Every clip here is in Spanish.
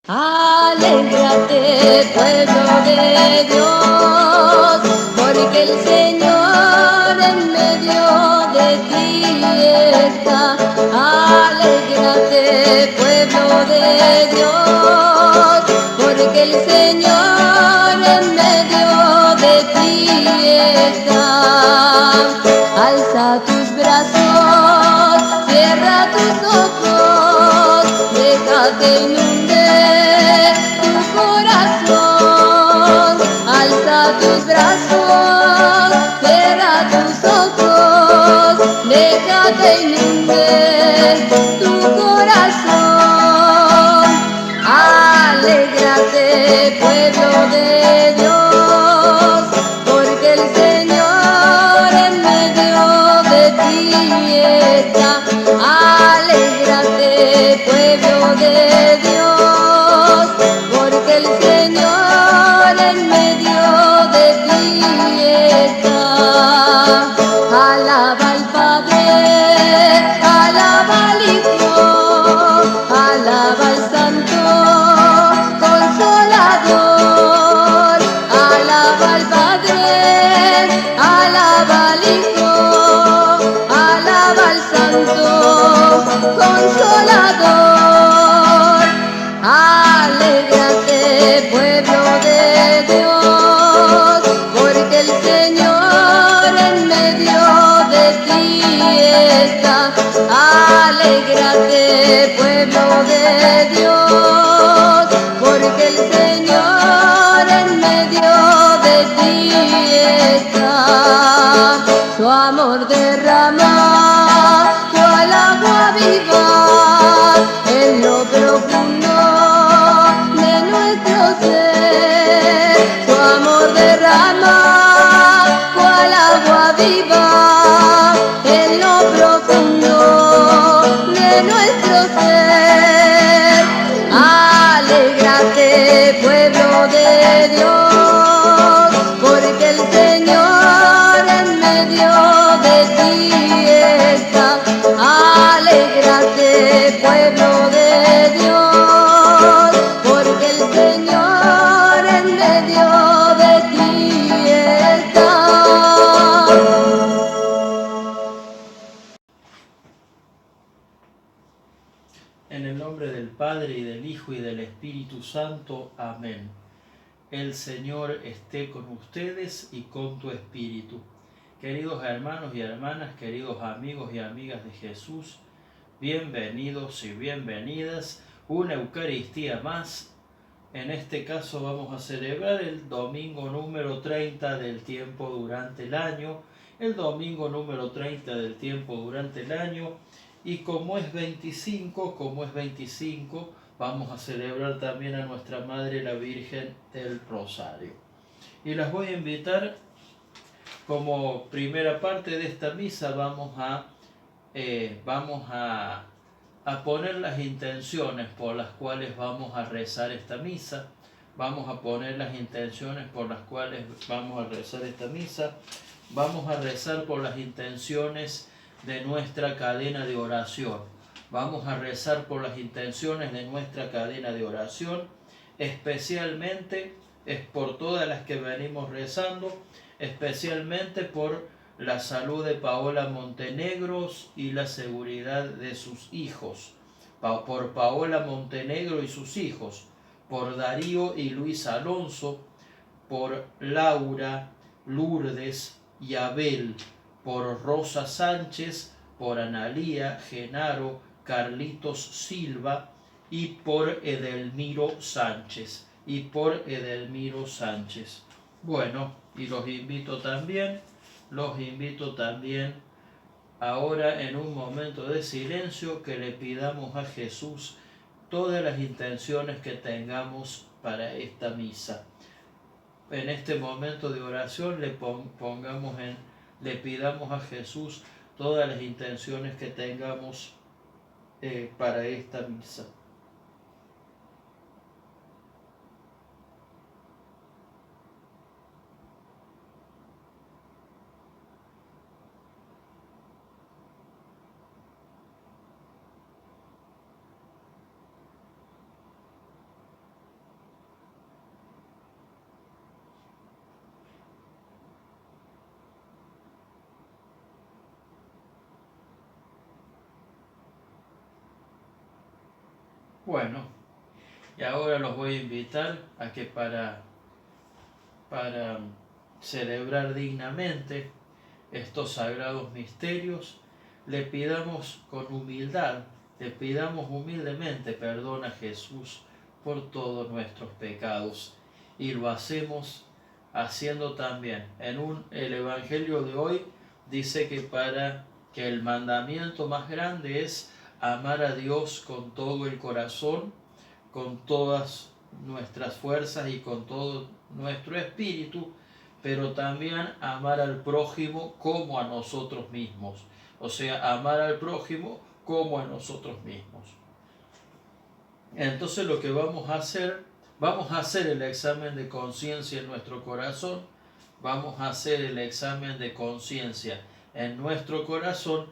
Alégrate, pueblo de Dios, porque el Señor en medio de ti está. Alégrate, pueblo de Dios, porque el Señor en medio de ti está. Alza tus brazos, cierra tus ojos, déjate inundar tu corazón, alza tus brazos, cierra tus ojos, déjate inundar tu corazón. Alégrate, pueblo de Dios, porque el Señor en medio de ti está. Alégrate, pueblo de Dios, porque el Señor en medio de ti está. Alaba al Padre, alaba al Hijo, alaba al Santo Consolador. Alaba al Padre, alaba al Hijo, alaba al Santo Consolador. Alégrate, pueblo de Dios, porque el Señor en medio de ti está. Alégrate, pueblo de Dios, porque el Señor en medio de ti está. Su amor derrama cual agua viva en lo profundo de nuestro ser. Su amor derrama cual agua viva en lo profundo de nuestro ser. Alégrate, pueblo de Dios, porque el Señor en medio de ti está. Alégrate, pueblo de Dios, porque el Señor en medio de ti está. En el nombre del Padre, y del Hijo, y del Espíritu Santo. Amén. El Señor esté con ustedes y con tu espíritu. Queridos hermanos y hermanas, queridos amigos y amigas de Jesús, bienvenidos y bienvenidas. Una Eucaristía más. En este caso vamos a celebrar el domingo número 30 del tiempo durante el año. El domingo número 30 del tiempo durante el año. Y como es 25, vamos a celebrar también a nuestra Madre la Virgen del Rosario. Y las voy a invitar, como primera parte de esta misa, vamos a poner las intenciones por las cuales vamos a rezar esta misa. Vamos a poner las intenciones por las cuales vamos a rezar esta misa. Vamos a rezar por las intenciones de nuestra cadena de oración. Vamos a rezar por las intenciones de nuestra cadena de oración, especialmente es por todas las que venimos rezando, especialmente por la salud de Paola Montenegros y la seguridad de sus hijos. Por Paola Montenegro y sus hijos, por Darío y Luis Alonso, por Laura, Lourdes y Abel, por Rosa Sánchez, por Analía, Genaro, Carlitos Silva y por Edelmiro Sánchez. Bueno, y los invito también ahora en un momento de silencio que le pidamos a Jesús todas las intenciones que tengamos para esta misa. En este momento de oración le pidamos a Jesús todas las intenciones que tengamos para esta misa. Bueno, y ahora los voy a invitar a que para celebrar dignamente estos sagrados misterios, le pidamos con humildad, le pidamos humildemente perdón a Jesús por todos nuestros pecados. Y lo hacemos haciendo también. El Evangelio de hoy dice que el mandamiento más grande es amar a Dios con todo el corazón, con todas nuestras fuerzas y con todo nuestro espíritu, pero también amar al prójimo como a nosotros mismos. O sea, amar al prójimo como a nosotros mismos. Entonces lo que vamos a hacer el examen de conciencia en nuestro corazón, vamos a hacer el examen de conciencia en nuestro corazón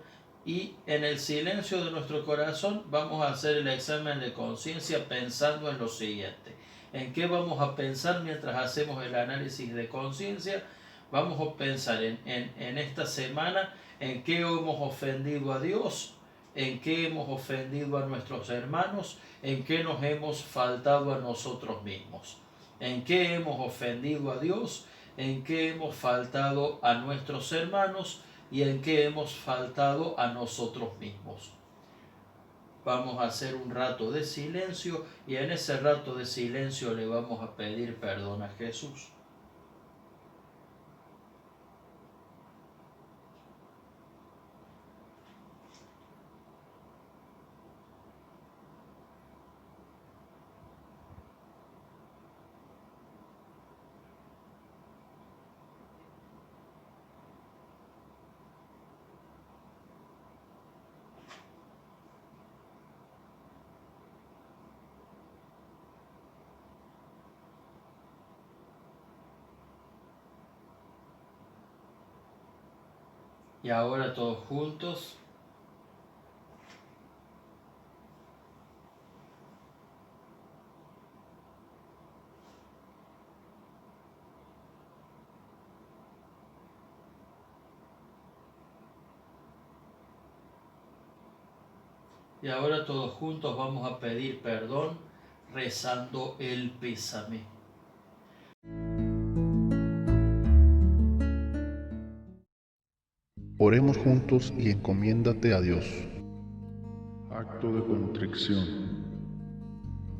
y en el silencio de nuestro corazón vamos a hacer el examen de conciencia pensando en lo siguiente. ¿En qué vamos a pensar mientras hacemos el análisis de conciencia? Vamos a pensar en esta semana en qué hemos ofendido a Dios, en qué hemos ofendido a nuestros hermanos, en qué nos hemos faltado a nosotros mismos, en qué hemos ofendido a Dios, en qué hemos faltado a nuestros hermanos y en qué hemos faltado a nosotros mismos. Vamos a hacer un rato de silencio y en ese rato de silencio le vamos a pedir perdón a Jesús. Y ahora todos juntos. Y ahora todos juntos vamos a pedir perdón rezando el pésame. Oremos juntos y encomiéndate a Dios. Acto de contrición.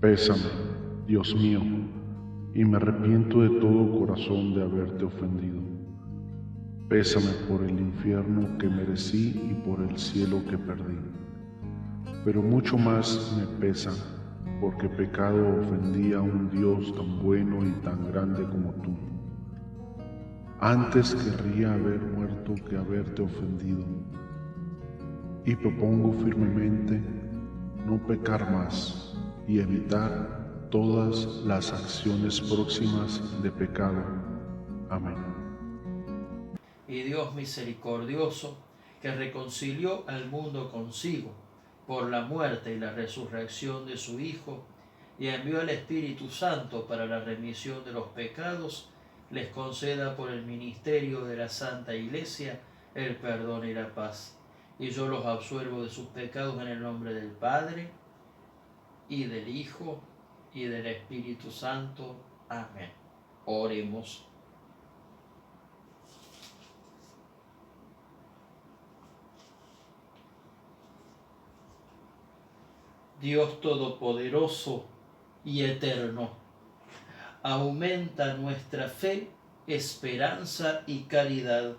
Pésame, Dios mío, y me arrepiento de todo corazón de haberte ofendido. Pésame por el infierno que merecí y por el cielo que perdí. Pero mucho más me pesa porque pecado ofendí a un Dios tan bueno y tan grande como tú. Antes querría haber muerto que haberte ofendido, y propongo firmemente no pecar más y evitar todas las acciones próximas de pecado. Amén. Y Dios misericordioso, que reconcilió al mundo consigo por la muerte y la resurrección de su Hijo, y envió al Espíritu Santo para la remisión de los pecados, les conceda por el ministerio de la Santa Iglesia el perdón y la paz. Y yo los absuelvo de sus pecados en el nombre del Padre, y del Hijo, y del Espíritu Santo. Amén. Oremos. Dios Todopoderoso y Eterno, aumenta nuestra fe, esperanza y caridad,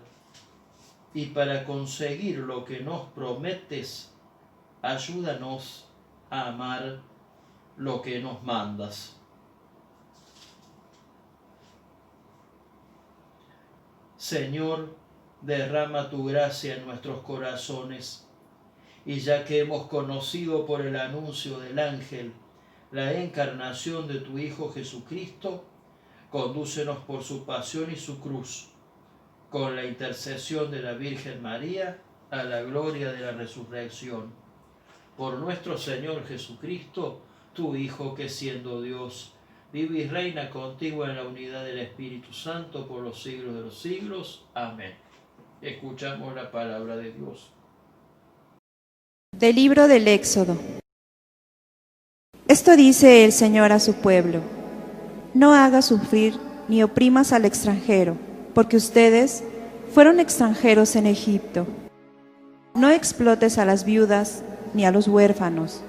y para conseguir lo que nos prometes, ayúdanos a amar lo que nos mandas. Señor, derrama tu gracia en nuestros corazones, y ya que hemos conocido por el anuncio del ángel la encarnación de tu Hijo Jesucristo, condúcenos por su pasión y su cruz, con la intercesión de la Virgen María, a la gloria de la resurrección. Por nuestro Señor Jesucristo, tu Hijo, que siendo Dios, vive y reina contigo en la unidad del Espíritu Santo por los siglos de los siglos. Amén. Escuchamos la palabra de Dios. Del libro del Éxodo. Esto dice el Señor a su pueblo: no hagas sufrir ni oprimas al extranjero, porque ustedes fueron extranjeros en Egipto. No explotes a las viudas ni a los huérfanos,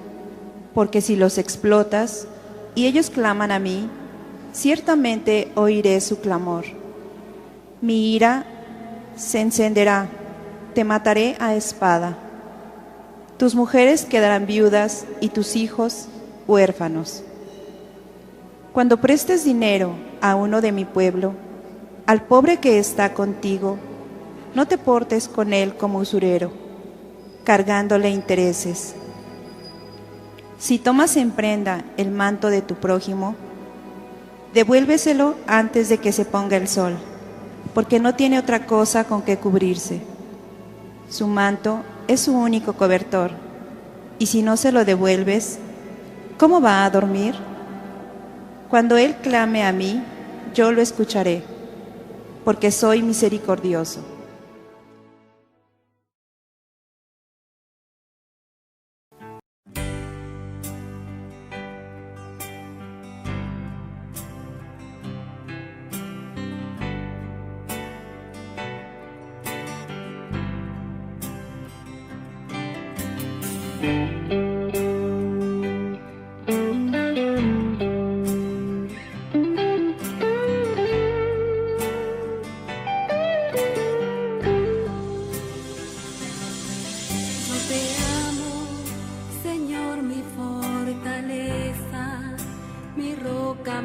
porque si los explotas y ellos claman a mí, ciertamente oiré su clamor. Mi ira se encenderá, te mataré a espada. Tus mujeres quedarán viudas y tus hijos huérfanos. Cuando prestes dinero a uno de mi pueblo, al pobre que está contigo, no te portes con él como usurero, cargándole intereses. Si tomas en prenda el manto de tu prójimo, devuélveselo antes de que se ponga el sol, porque no tiene otra cosa con que cubrirse. Su manto es su único cobertor, y si no se lo devuelves, ¿cómo va a dormir? Cuando él clame a mí, yo lo escucharé, porque soy misericordioso.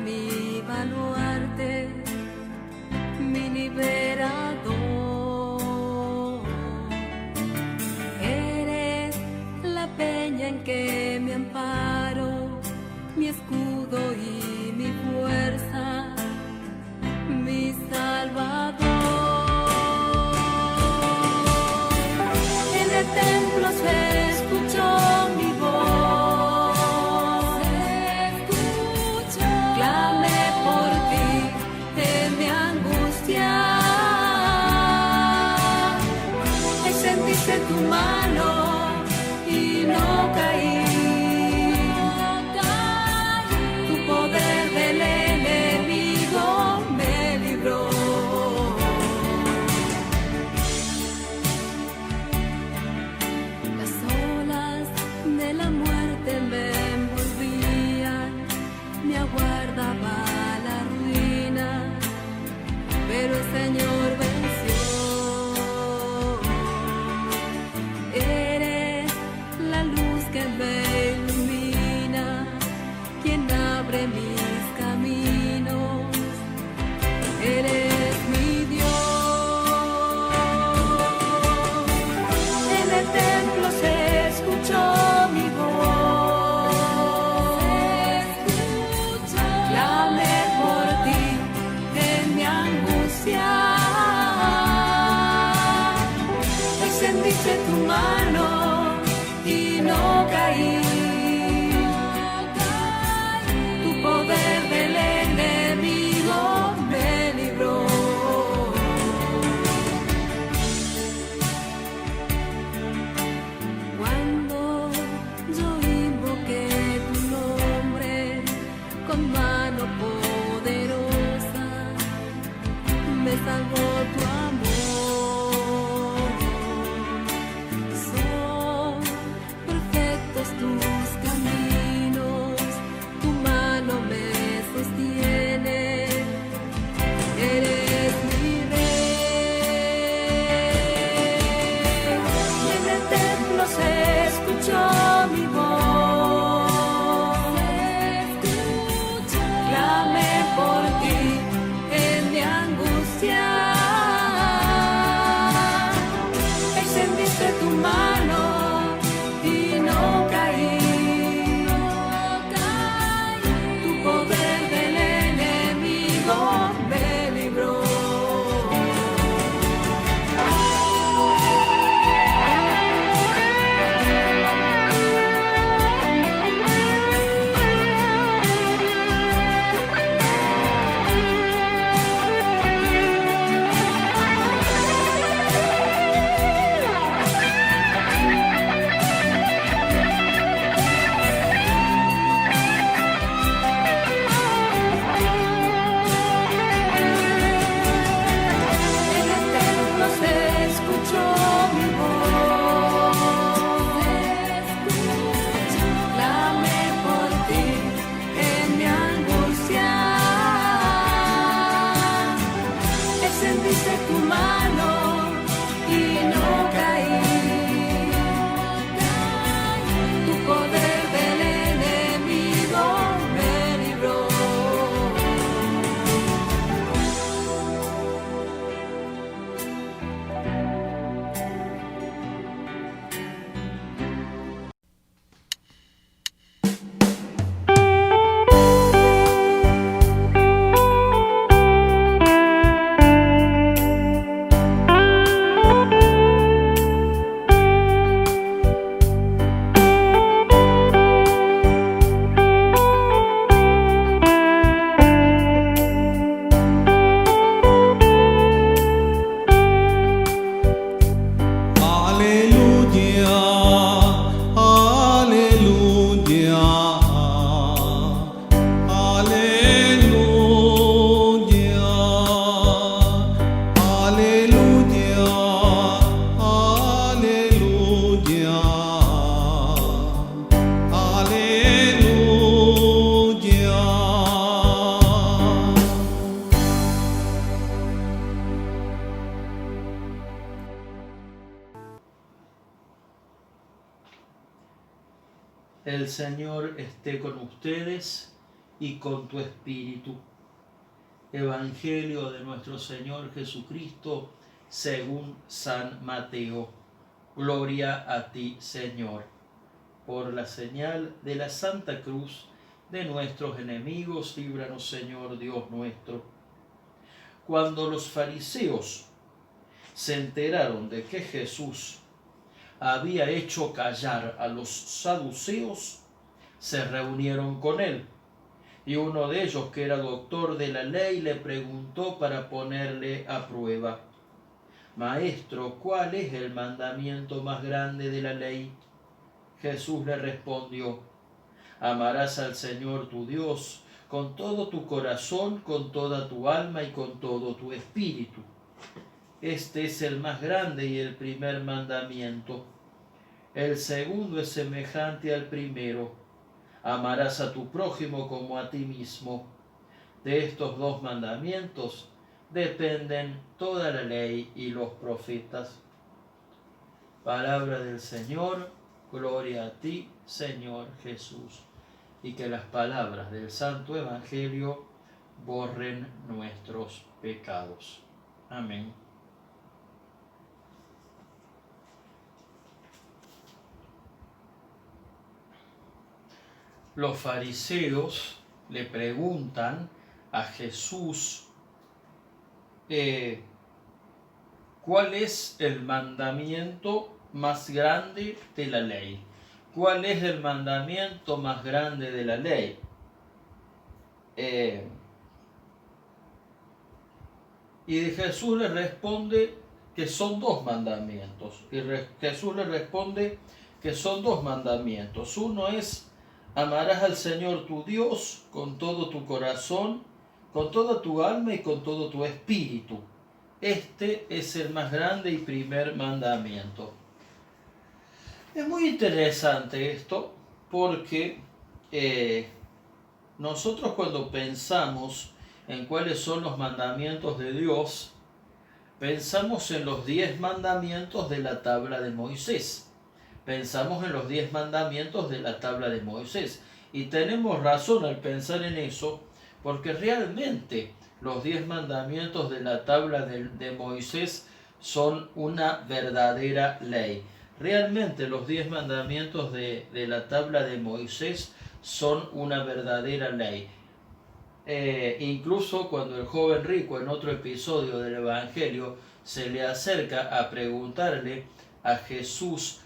Mi baluarte, mi liberador. Eres la peña en que me amparo, mi escudo y mi fuerza, mi salvador. En el templo se escuchó mi voz. Tu mano y no caí, tu poder del enemigo me libró. Las olas de la muerte me envolvían, me aguardaba la ruina, pero el Señor venció. Que me ilumina, quien abre mis caminos, eres mi Dios. En el templo se escuchó mi voz, clamé por ti en mi angustia, extendiste tu mano y no caí, tu poder del enemigo me libró. Cuando yo invoqué tu nombre con mano poderosa, me salvó tu amor. Tus El Señor esté con ustedes y con tu espíritu. Evangelio de nuestro Señor Jesucristo según San Mateo. Gloria a ti, Señor. Por la señal de la Santa Cruz de nuestros enemigos, líbranos, Señor Dios nuestro. Cuando los fariseos se enteraron de que Jesús había hecho callar a los saduceos, se reunieron con él. Y uno de ellos, que era doctor de la ley, le preguntó para ponerle a prueba: Maestro, ¿cuál es el mandamiento más grande de la ley? Jesús le respondió: Amarás al Señor tu Dios con todo tu corazón, con toda tu alma y con todo tu espíritu. Este es el más grande y el primer mandamiento. El segundo es semejante al primero: amarás a tu prójimo como a ti mismo. De estos dos mandamientos dependen toda la ley y los profetas. Palabra del Señor, gloria a ti, Señor Jesús. Y que las palabras del Santo Evangelio borren nuestros pecados. Amén. Los fariseos le preguntan a Jesús ¿cuál es el mandamiento más grande de la ley? ¿Cuál es el mandamiento más grande de la ley? Y Jesús le responde que son dos mandamientos. Jesús le responde que son dos mandamientos. Uno es: amarás al Señor tu Dios con todo tu corazón, con toda tu alma y con todo tu espíritu. Este es el más grande y primer mandamiento. Es muy interesante esto porque nosotros, cuando pensamos en cuáles son los mandamientos de Dios, pensamos en los 10 mandamientos de la tabla de Moisés. Pensamos en los 10 mandamientos de la tabla de Moisés. Y tenemos razón al pensar en eso, porque realmente los 10 mandamientos de la tabla de Moisés son una verdadera ley. Realmente los 10 mandamientos de la tabla de Moisés son una verdadera ley. Incluso cuando el joven rico, en otro episodio del Evangelio, se le acerca a preguntarle a Jesús,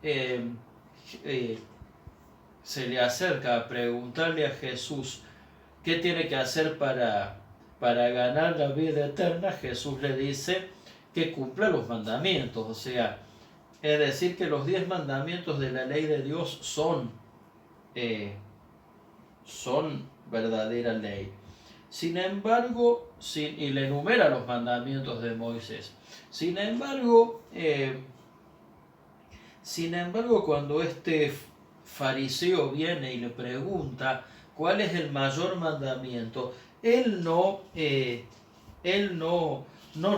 qué tiene que hacer para ganar la vida eterna. Jesús le dice que cumpla los mandamientos. O sea, es decir, que los 10 mandamientos de la ley de Dios son verdadera ley. Sin embargo, y le enumera los mandamientos de Moisés. Sin embargo, cuando este fariseo viene y le pregunta cuál es el mayor mandamiento, él no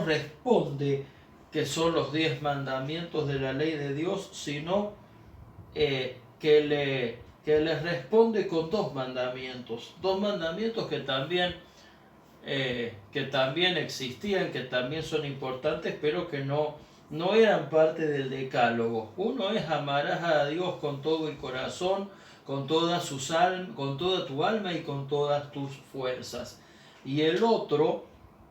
responde que son los 10 mandamientos de la ley de Dios, sino que le responde con dos mandamientos que también existían, que también son importantes, pero que no eran parte del decálogo. Uno es: amarás a Dios con todo el corazón, con toda tu alma y con todas tus fuerzas. Y el otro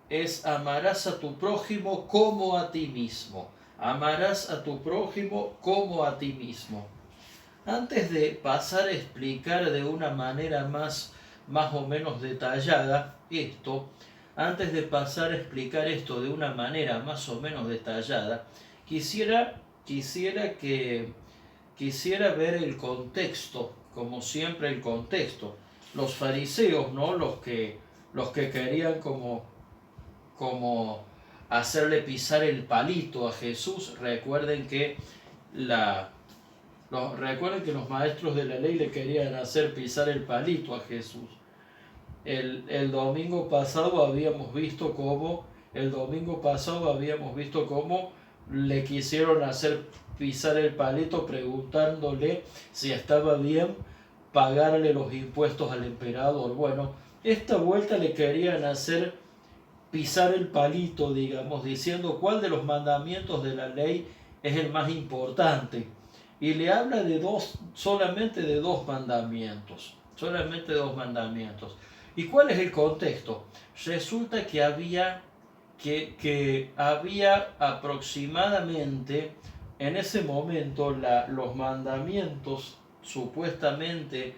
es: amarás a tu prójimo como a ti mismo. Amarás a tu prójimo como a ti mismo. Antes de pasar a explicar de una manera más o menos detallada esto, quisiera ver el contexto, como siempre el contexto. Los fariseos, ¿no? Los que querían como hacerle pisar el palito a Jesús. Recuerden que los maestros de la ley le querían hacer pisar el palito a Jesús. El domingo pasado habíamos visto cómo le quisieron hacer pisar el palito preguntándole si estaba bien pagarle los impuestos al emperador. Bueno, esta vuelta le querían hacer pisar el palito, digamos, diciendo cuál de los mandamientos de la ley es el más importante. Y le habla solamente de dos mandamientos. Solamente dos mandamientos. ¿Y cuál es el contexto? Resulta que había aproximadamente en ese momento los mandamientos supuestamente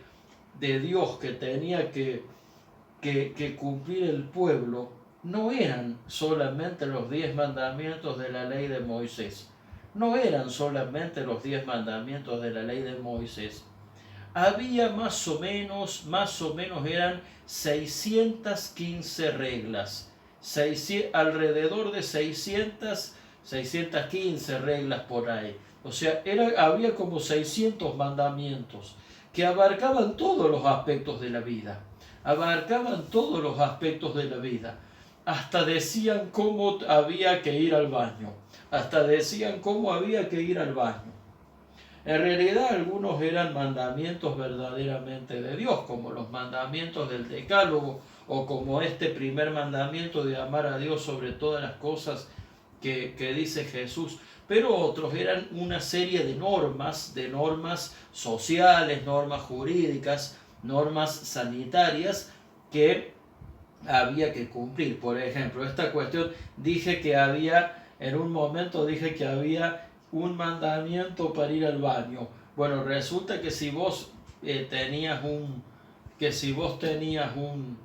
de Dios que tenía que cumplir el pueblo no eran solamente los 10 mandamientos de la ley de Moisés. No eran solamente los 10 mandamientos de la ley de Moisés. Había más o menos eran 615 reglas. Alrededor de 615 reglas por ahí. O sea, había como 600 mandamientos que abarcaban todos los aspectos de la vida. Abarcaban todos los aspectos de la vida. Hasta decían cómo había que ir al baño. En realidad algunos eran mandamientos verdaderamente de Dios, como los mandamientos del Decálogo, o como este primer mandamiento de amar a Dios sobre todas las cosas que dice Jesús. Pero otros eran una serie de normas sociales, normas jurídicas, normas sanitarias que había que cumplir. Por ejemplo, esta cuestión, en un momento dije que había un mandamiento para ir al baño. Bueno, resulta que si vos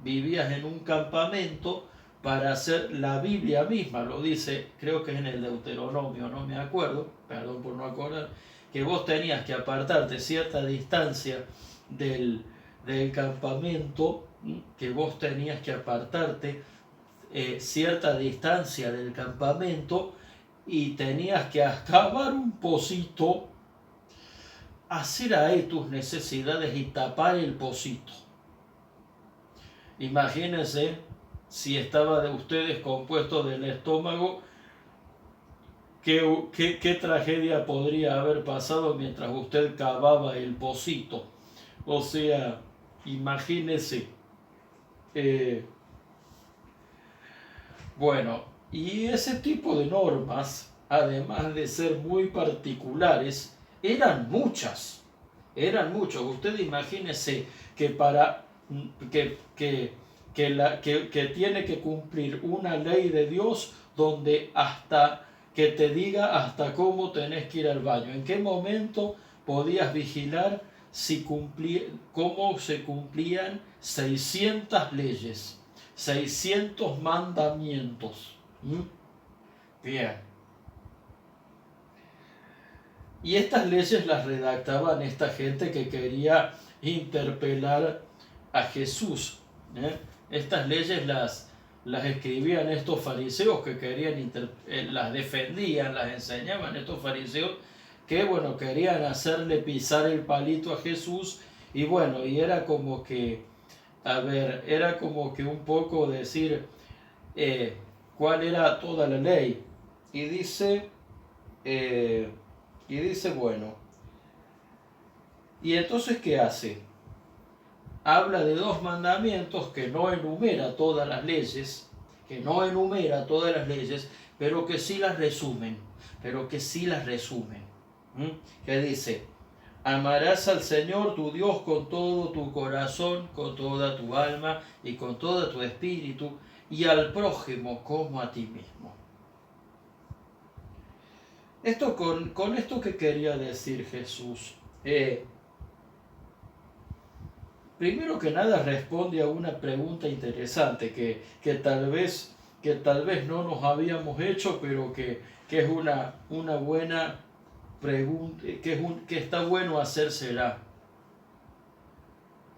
vivías en un campamento, para hacer, la Biblia misma lo dice, creo que es en el Deuteronomio, no me acuerdo, perdón por no acordar, que vos tenías que apartarte cierta distancia del campamento, que vos tenías que apartarte cierta distancia del campamento y tenías que cavar un pocito, hacer ahí tus necesidades y tapar el pocito. Imagínense si estaba de ustedes compuesto del estómago, qué tragedia podría haber pasado mientras usted cavaba el pocito. O sea, imagínense. Bueno, y ese tipo de normas, además de ser muy particulares, eran muchas. Usted imagínese que que tiene que cumplir una ley de Dios donde que te diga hasta cómo tenés que ir al baño, en qué momento podías vigilar cómo se cumplían 600 leyes, 600 mandamientos. Bien. Y estas leyes las redactaban esta gente que quería interpelar a Jesús. Estas leyes las escribían estos fariseos que querían las defendían, las enseñaban estos fariseos que querían hacerle pisar el palito a Jesús, y era como que un poco decir cuál era toda la ley. Y dice y entonces ¿qué hace? Habla de dos mandamientos que no enumera todas las leyes, pero que sí las resumen. Que dice: amarás al Señor tu Dios con todo tu corazón, con toda tu alma y con todo tu espíritu, y al prójimo como a ti mismo. Con esto que quería decir Jesús, primero que nada responde a una pregunta interesante que tal vez no nos habíamos hecho, pero que es una buena pregunta, que está bueno hacérsela.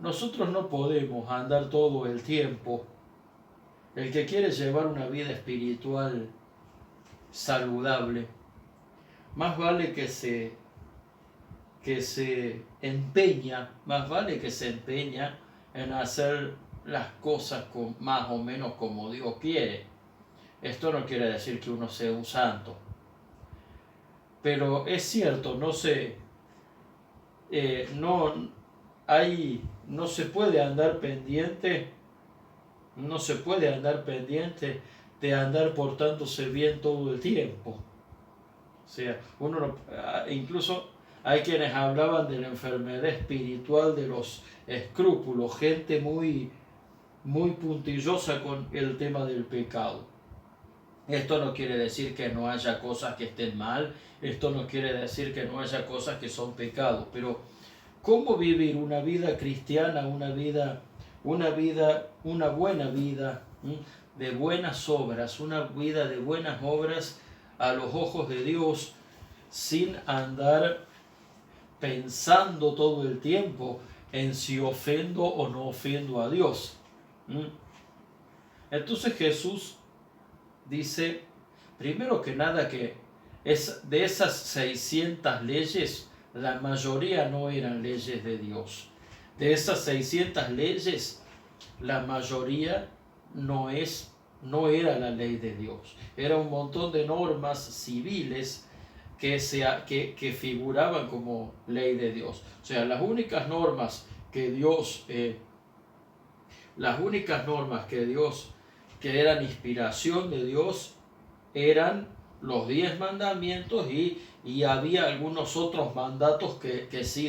Nosotros no podemos andar todo el tiempo. El que quiere llevar una vida espiritual saludable, más vale que se empeña en hacer las cosas más o menos como Dios quiere. Esto no quiere decir que uno sea un santo. pero es cierto, no se puede andar pendiente, no se puede andar pendiente de andar portándose bien todo el tiempo. O sea, incluso hay quienes hablaban de la enfermedad espiritual de los escrúpulos, gente muy, muy puntillosa con el tema del pecado. Esto no quiere decir que no haya cosas que estén mal, esto no quiere decir que no haya cosas que son pecados, pero ¿cómo vivir una vida cristiana, una buena vida de buenas obras, una vida de buenas obras a los ojos de Dios, sin andar pensando todo el tiempo en si ofendo o no ofendo a Dios? Entonces Jesús dice, primero que nada, que de esas 600 leyes, la mayoría no eran leyes de Dios. De esas 600 leyes, la mayoría no era la ley de Dios. Era un montón de normas civiles que figuraban como ley de Dios. O sea, las únicas normas que Dios, que eran inspiración de Dios, eran los 10 mandamientos y había algunos otros mandatos en los que sí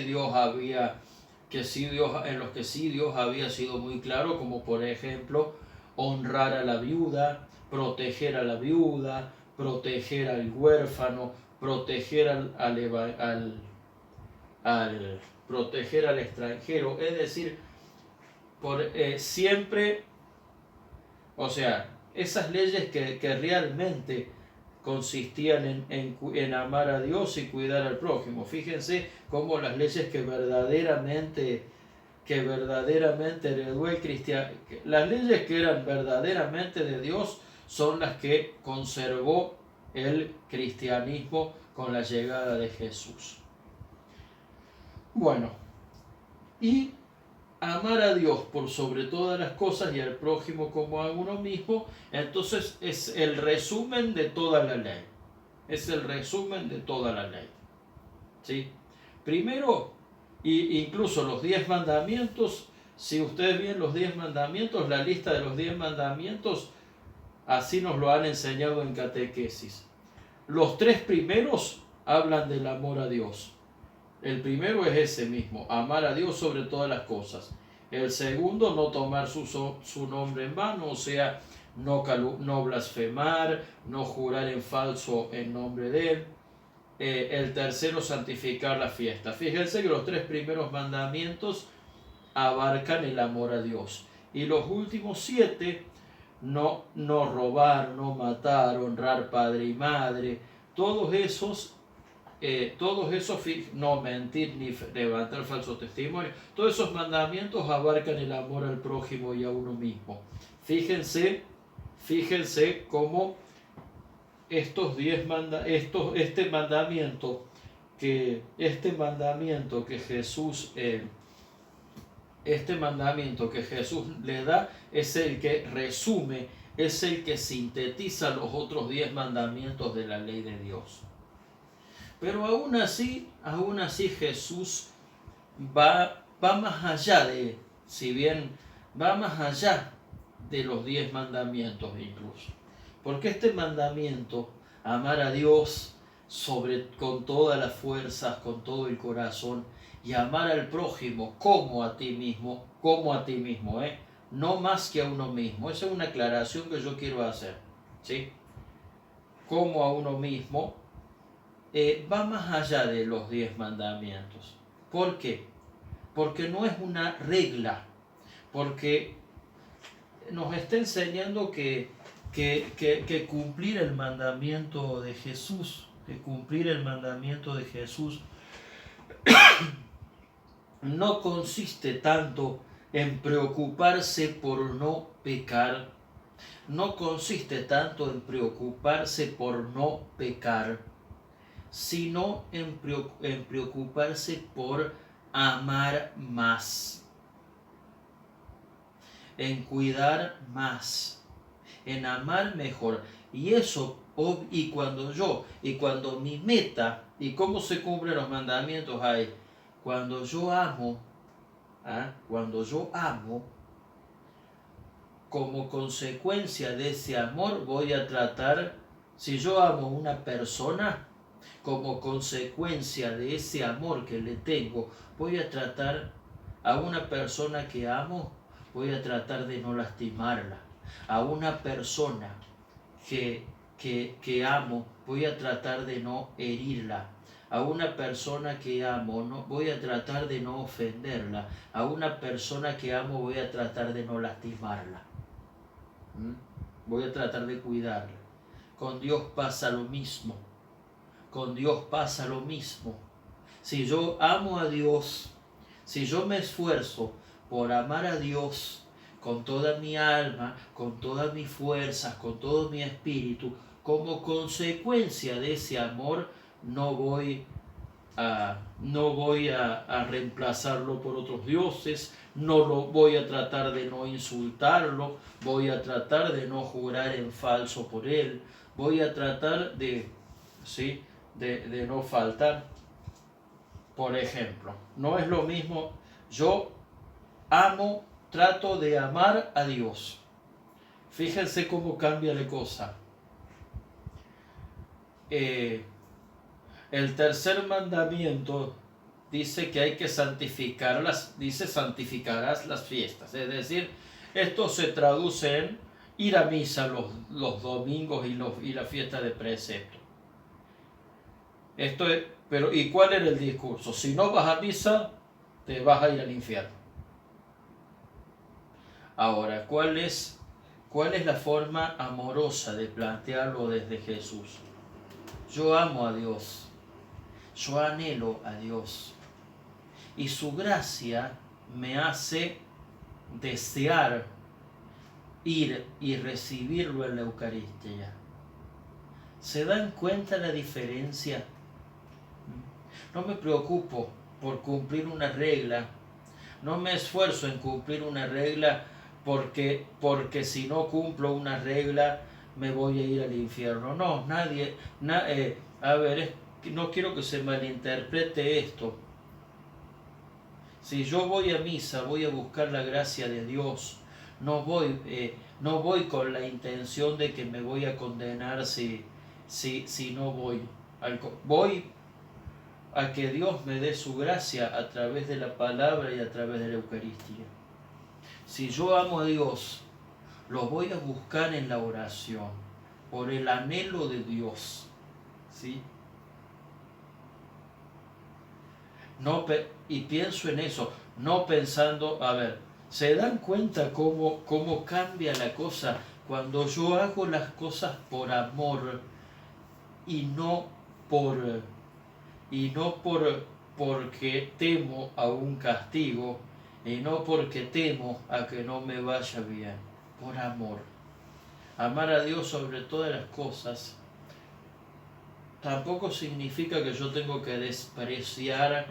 Dios había sido muy claro, como por ejemplo honrar a la viuda, proteger a la viuda, proteger al huérfano, proteger proteger al extranjero. Es decir, siempre, o sea, esas leyes que realmente consistían en amar a Dios y cuidar al prójimo. Fíjense cómo las leyes que verdaderamente heredó el cristiano, las leyes que eran verdaderamente de Dios, son las que conservó el cristianismo con la llegada de Jesús. Bueno, y amar a Dios por sobre todas las cosas y al prójimo como a uno mismo, entonces es el resumen de toda la ley. Es el resumen de toda la ley. ¿Sí? Primero, incluso los 10 mandamientos, si ustedes ven los 10 mandamientos, la lista de los 10 mandamientos, así nos lo han enseñado en catequesis. Los 3 primeros hablan del amor a Dios. El primero es ese mismo, amar a Dios sobre todas las cosas. El segundo, no tomar su nombre en vano, o sea, no blasfemar, no jurar en falso en nombre de Él. El tercero, santificar la fiesta. Fíjense que los 3 primeros mandamientos abarcan el amor a Dios. Y los últimos 7, no robar, no matar, honrar padre y madre, todos esos, no mentir ni levantar falso testimonio, todos esos mandamientos abarcan el amor al prójimo y a uno mismo. Fíjense cómo este mandamiento que Jesús le da es el que resume, es el que sintetiza los otros 10 mandamientos de la ley de Dios. Pero aún así Jesús va más allá va más allá de los 10 mandamientos incluso. Porque este mandamiento, amar a Dios con todas las fuerzas, con todo el corazón, y amar al prójimo como a ti mismo, no más que a uno mismo. Esa es una aclaración que yo quiero hacer, ¿sí? Como a uno mismo, va más allá de los 10 mandamientos. ¿Por qué? Porque no es una regla, porque nos está enseñando que cumplir el mandamiento de Jesús, no consiste tanto en preocuparse por no pecar, sino en preocuparse por amar más, en cuidar más, en amar mejor. Y eso y cuando mi meta, y cómo se cumplen los mandamientos ahí, cuando yo amo, como consecuencia de ese amor voy a tratar, si yo amo a una persona, como consecuencia de ese amor que le tengo, voy a tratar a una persona que amo, voy a tratar de no lastimarla. A una persona que amo, voy a tratar de no herirla. A una persona que amo, voy a tratar de no ofenderla. A una persona que amo, voy a tratar de no lastimarla. Voy a tratar de cuidarla. Con Dios pasa lo mismo. Con Dios pasa lo mismo. Si yo amo a Dios, si yo me esfuerzo por amar a Dios con toda mi alma, con todas mis fuerzas, con todo mi espíritu, como consecuencia de ese amor, no voy a reemplazarlo por otros dioses, voy a tratar de no insultarlo, voy a tratar de no jurar en falso por él, voy a tratar de no faltar. Por ejemplo, no es lo mismo, yo trato de amar a Dios. Fíjense cómo cambia la cosa. El tercer mandamiento dice que hay que santificarlas, dice santificarás las fiestas. Es decir, esto se traduce en ir a misa los domingos y la fiesta de precepto. Pero ¿y cuál era el discurso? Si no vas a misa, te vas a ir al infierno. Ahora, ¿cuál es la forma amorosa de plantearlo desde Jesús? Yo amo a Dios, yo anhelo a Dios, y su gracia me hace desear ir y recibirlo en la Eucaristía. ¿Se dan cuenta la diferencia? No me preocupo por cumplir una regla, no me esfuerzo en cumplir una regla porque si no cumplo una regla me voy a ir al infierno. No, no quiero que se malinterprete esto. Si yo voy a misa, voy a buscar la gracia de Dios. No voy con la intención de que me voy a condenar si no voy. Voy a que Dios me dé su gracia a través de la palabra y a través de la Eucaristía. Si yo amo a Dios, lo voy a buscar en la oración, por el anhelo de Dios. ¿Sí? Y pienso en eso, no pensando, ¿se dan cuenta cómo cambia la cosa cuando yo hago las cosas por amor y no porque temo a un castigo y no porque temo a que no me vaya bien? Por amor. Amar a Dios sobre todas las cosas tampoco significa que yo tengo que despreciar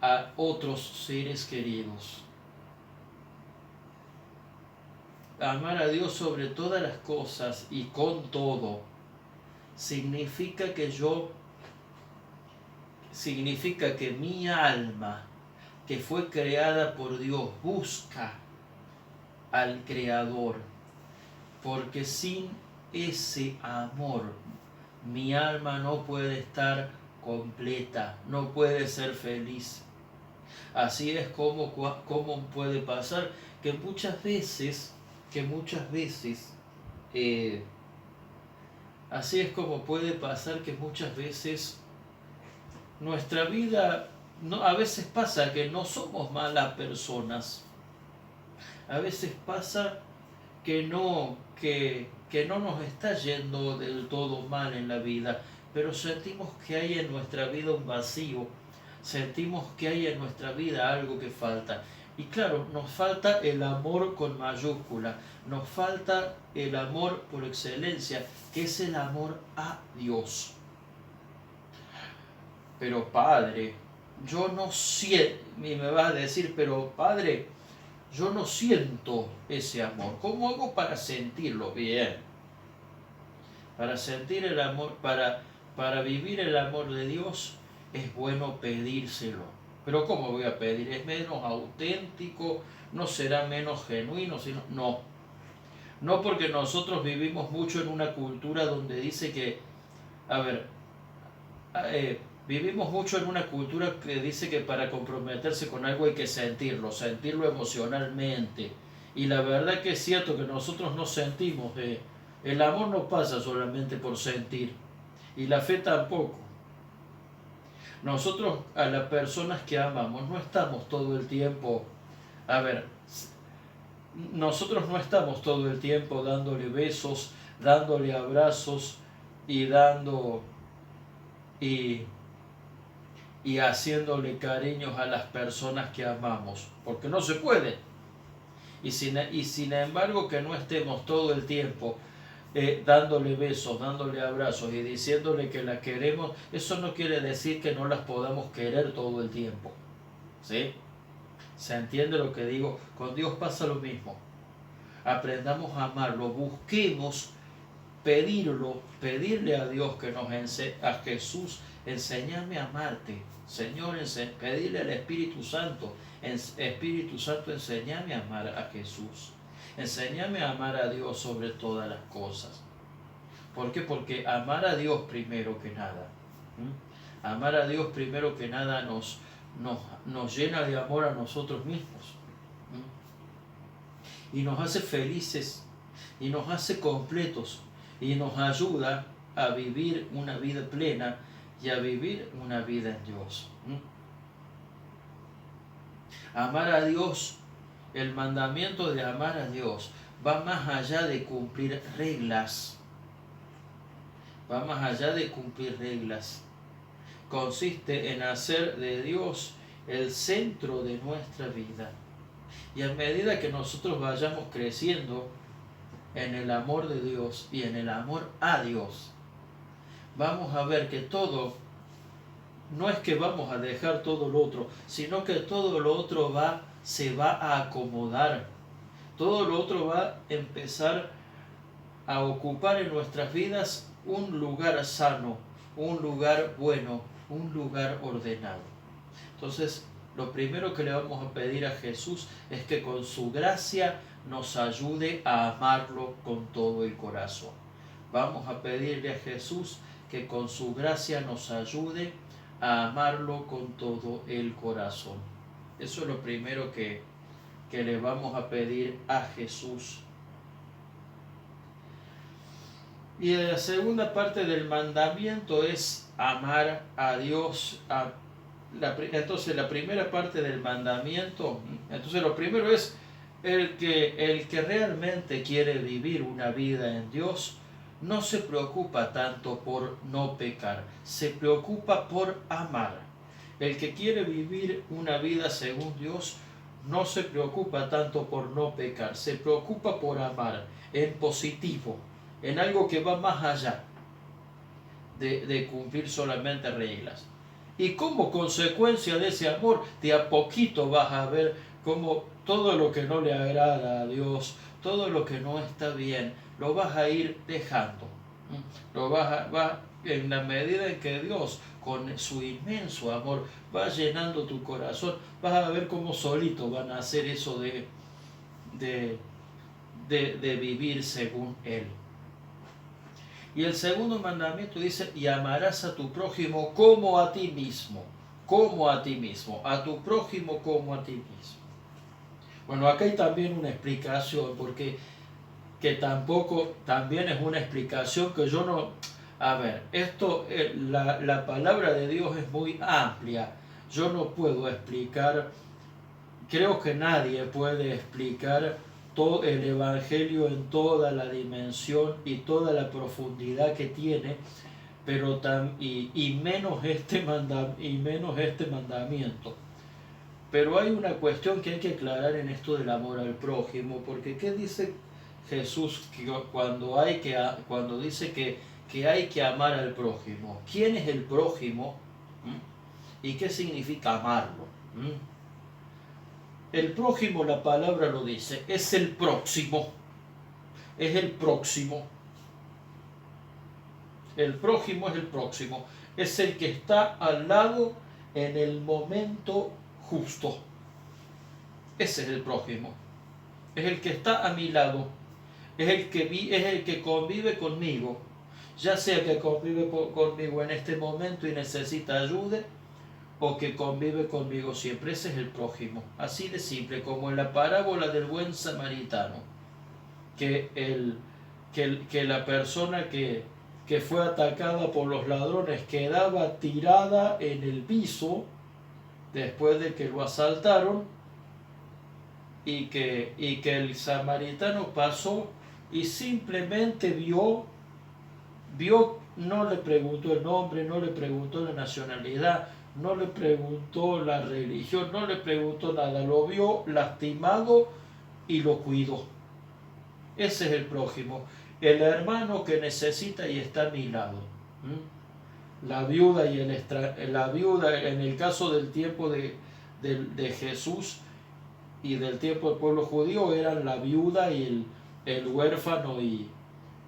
a otros seres queridos. Amar a Dios sobre todas las cosas y con todo significa que mi alma, que fue creada por Dios, busca al Creador, porque sin ese amor mi alma no puede estar completa, no puede ser feliz. Así es como puede pasar que muchas veces nuestra vida, a veces pasa que no somos malas personas, a veces pasa que no nos está yendo del todo mal en la vida, pero sentimos que hay en nuestra vida un vacío, sentimos que hay en nuestra vida algo que falta. Y claro, nos falta el amor con mayúscula, nos falta el amor por excelencia, que es el amor a Dios. Pero Padre, yo no siento, y me vas a decir, pero Padre, yo no siento ese amor. ¿Cómo hago para sentirlo? Bien. Para sentir el amor, para vivir el amor de Dios, es bueno pedírselo. Pero ¿cómo voy a pedir? ¿Es menos auténtico? ¿No será menos genuino? No. No, porque nosotros vivimos mucho en una cultura donde dice que, vivimos mucho en una cultura que dice que para comprometerse con algo hay que sentirlo emocionalmente. Y la verdad que es cierto que nosotros no sentimos. El amor no pasa solamente por sentir. Y la fe tampoco. Nosotros a las personas que amamos no estamos todo el tiempo, nosotros no estamos todo el tiempo dándole besos, dándole abrazos y y haciéndole cariños a las personas que amamos, porque no se puede. Y sin embargo que no estemos todo el tiempo dándole besos, dándole abrazos y diciéndole que la queremos, eso no quiere decir que no las podamos querer todo el tiempo. ¿Sí? ¿Se entiende lo que digo? Con Dios pasa lo mismo. Aprendamos a amarlo, busquemos pedirle a Dios que nos a Jesús, enséñame a amarte. Señor, pedirle al Espíritu Santo, Espíritu Santo, enséñame a amar a Jesús. Enséñame a amar a Dios sobre todas las cosas. ¿Por qué? Porque amar a Dios primero que nada. Amar a Dios primero que nada nos llena de amor a nosotros mismos. Y nos hace felices, y nos hace completos, y nos ayuda a vivir una vida plena y a vivir una vida en Dios. Amar a Dios, el mandamiento de amar a Dios va más allá de cumplir reglas. Va más allá de cumplir reglas. Consiste en hacer de Dios el centro de nuestra vida. Y a medida que nosotros vayamos creciendo en el amor de Dios y en el amor a Dios, vamos a ver que todo, no es que vamos a dejar todo lo otro, sino que todo lo otro se va a acomodar. Todo lo otro va a empezar a ocupar en nuestras vidas un lugar sano, un lugar bueno, un lugar ordenado. Entonces, lo primero que le vamos a pedir a Jesús es que con su gracia nos ayude a amarlo con todo el corazón. Vamos a pedirle a Jesús que con su gracia nos ayude a amarlo con todo el corazón. Eso es lo primero que le vamos a pedir a Jesús. Y la segunda parte del mandamiento es amar a Dios. Entonces la primera parte del mandamiento, entonces lo primero es el que realmente quiere vivir una vida en Dios, no se preocupa tanto por no pecar, se preocupa por amar. El que quiere vivir una vida según Dios no se preocupa tanto por no pecar, se preocupa por amar en positivo, en algo que va más allá de cumplir solamente reglas. Y como consecuencia de ese amor, de a poquito vas a ver cómo todo lo que no le agrada a Dios, todo lo que no está bien, lo vas a ir dejando. En la medida en que Dios, con su inmenso amor, va llenando tu corazón, vas a ver cómo solito van a hacer eso de vivir según Él. Y el segundo mandamiento dice, y amarás a tu prójimo como a ti mismo. Como a ti mismo. A tu prójimo como a ti mismo. Bueno, acá hay también una explicación, porque que también es una explicación que yo no... la palabra de Dios es muy amplia. Yo no puedo explicar, creo que nadie puede explicar todo el Evangelio en toda la dimensión y toda la profundidad que tiene, pero menos este mandamiento. Pero hay una cuestión que hay que aclarar en esto del amor al prójimo, porque ¿qué dice Jesús cuando dice que hay que amar al prójimo? ¿Quién es el prójimo? ¿Y qué significa amarlo? El prójimo, la palabra lo dice, es el próximo. Es el próximo. El prójimo es el próximo, es el que está al lado en el momento justo. Ese es el prójimo, es el que está a mi lado, es el que convive conmigo, ya sea que convive conmigo en este momento y necesita ayuda, o que convive conmigo siempre. Ese es el prójimo, así de simple, como en la parábola del buen samaritano, que la persona que fue atacada por los ladrones quedaba tirada en el piso después de que lo asaltaron, y que el samaritano pasó y simplemente vio, no le preguntó el nombre, no le preguntó la nacionalidad, no le preguntó la religión, no le preguntó nada, lo vio lastimado y lo cuidó. Ese es el prójimo, el hermano que necesita y está a mi lado. La viuda en el caso del tiempo de Jesús y del tiempo del pueblo judío, eran la viuda y el huérfano y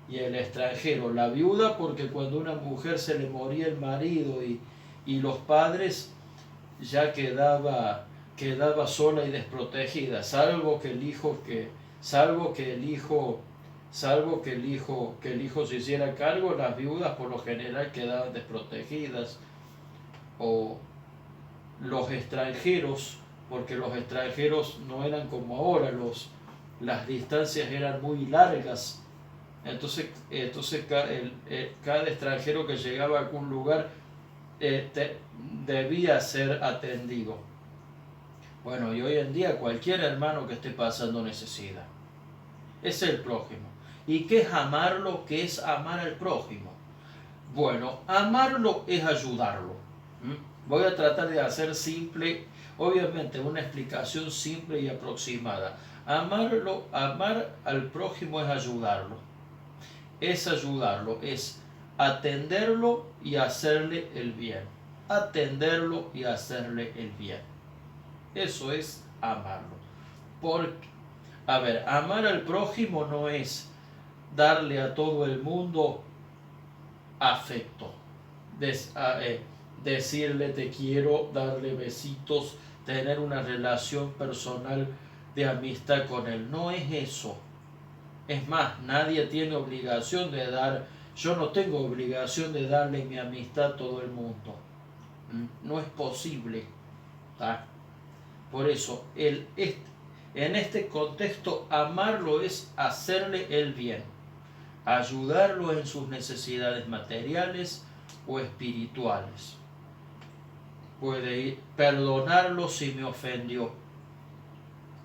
el extranjero. La viuda porque cuando una mujer se le moría el marido y los padres, ya quedaba sola y desprotegida, salvo que el hijo se hiciera cargo. Las viudas por lo general quedaban desprotegidas, o los extranjeros, porque los extranjeros no eran como ahora, las distancias eran muy largas, entonces cada extranjero que llegaba a algún lugar debía ser atendido. Bueno, y hoy en día cualquier hermano que esté pasando necesidad, es el prójimo. ¿Y qué es amarlo? ¿Qué es amar al prójimo? Bueno, amarlo es ayudarlo. Voy a tratar de hacer simple, obviamente una explicación simple y aproximada. Amar al prójimo es ayudarlo. Es atenderlo y hacerle el bien. Atenderlo y hacerle el bien. Eso es amarlo. Amar al prójimo no es darle a todo el mundo afecto, decirle te quiero, darle besitos, tener una relación personal de amistad con él. No es eso. Es más, nadie tiene obligación de yo no tengo obligación de darle mi amistad a todo el mundo. No es posible. ¿Tá? Por eso, en este contexto, amarlo es hacerle el bien, ayudarlo en sus necesidades materiales o espirituales. Puede perdonarlo si me ofendió,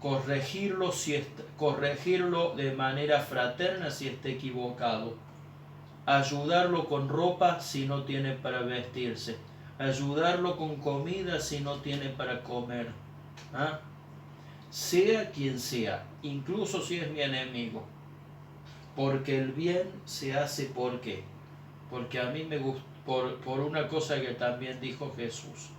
corregirlo de manera fraterna si está equivocado, ayudarlo con ropa si no tiene para vestirse, ayudarlo con comida si no tiene para comer. Sea quien sea, incluso si es mi enemigo, porque el bien se hace ¿por qué? Porque a mí me gusta, por una cosa que también dijo Jesús.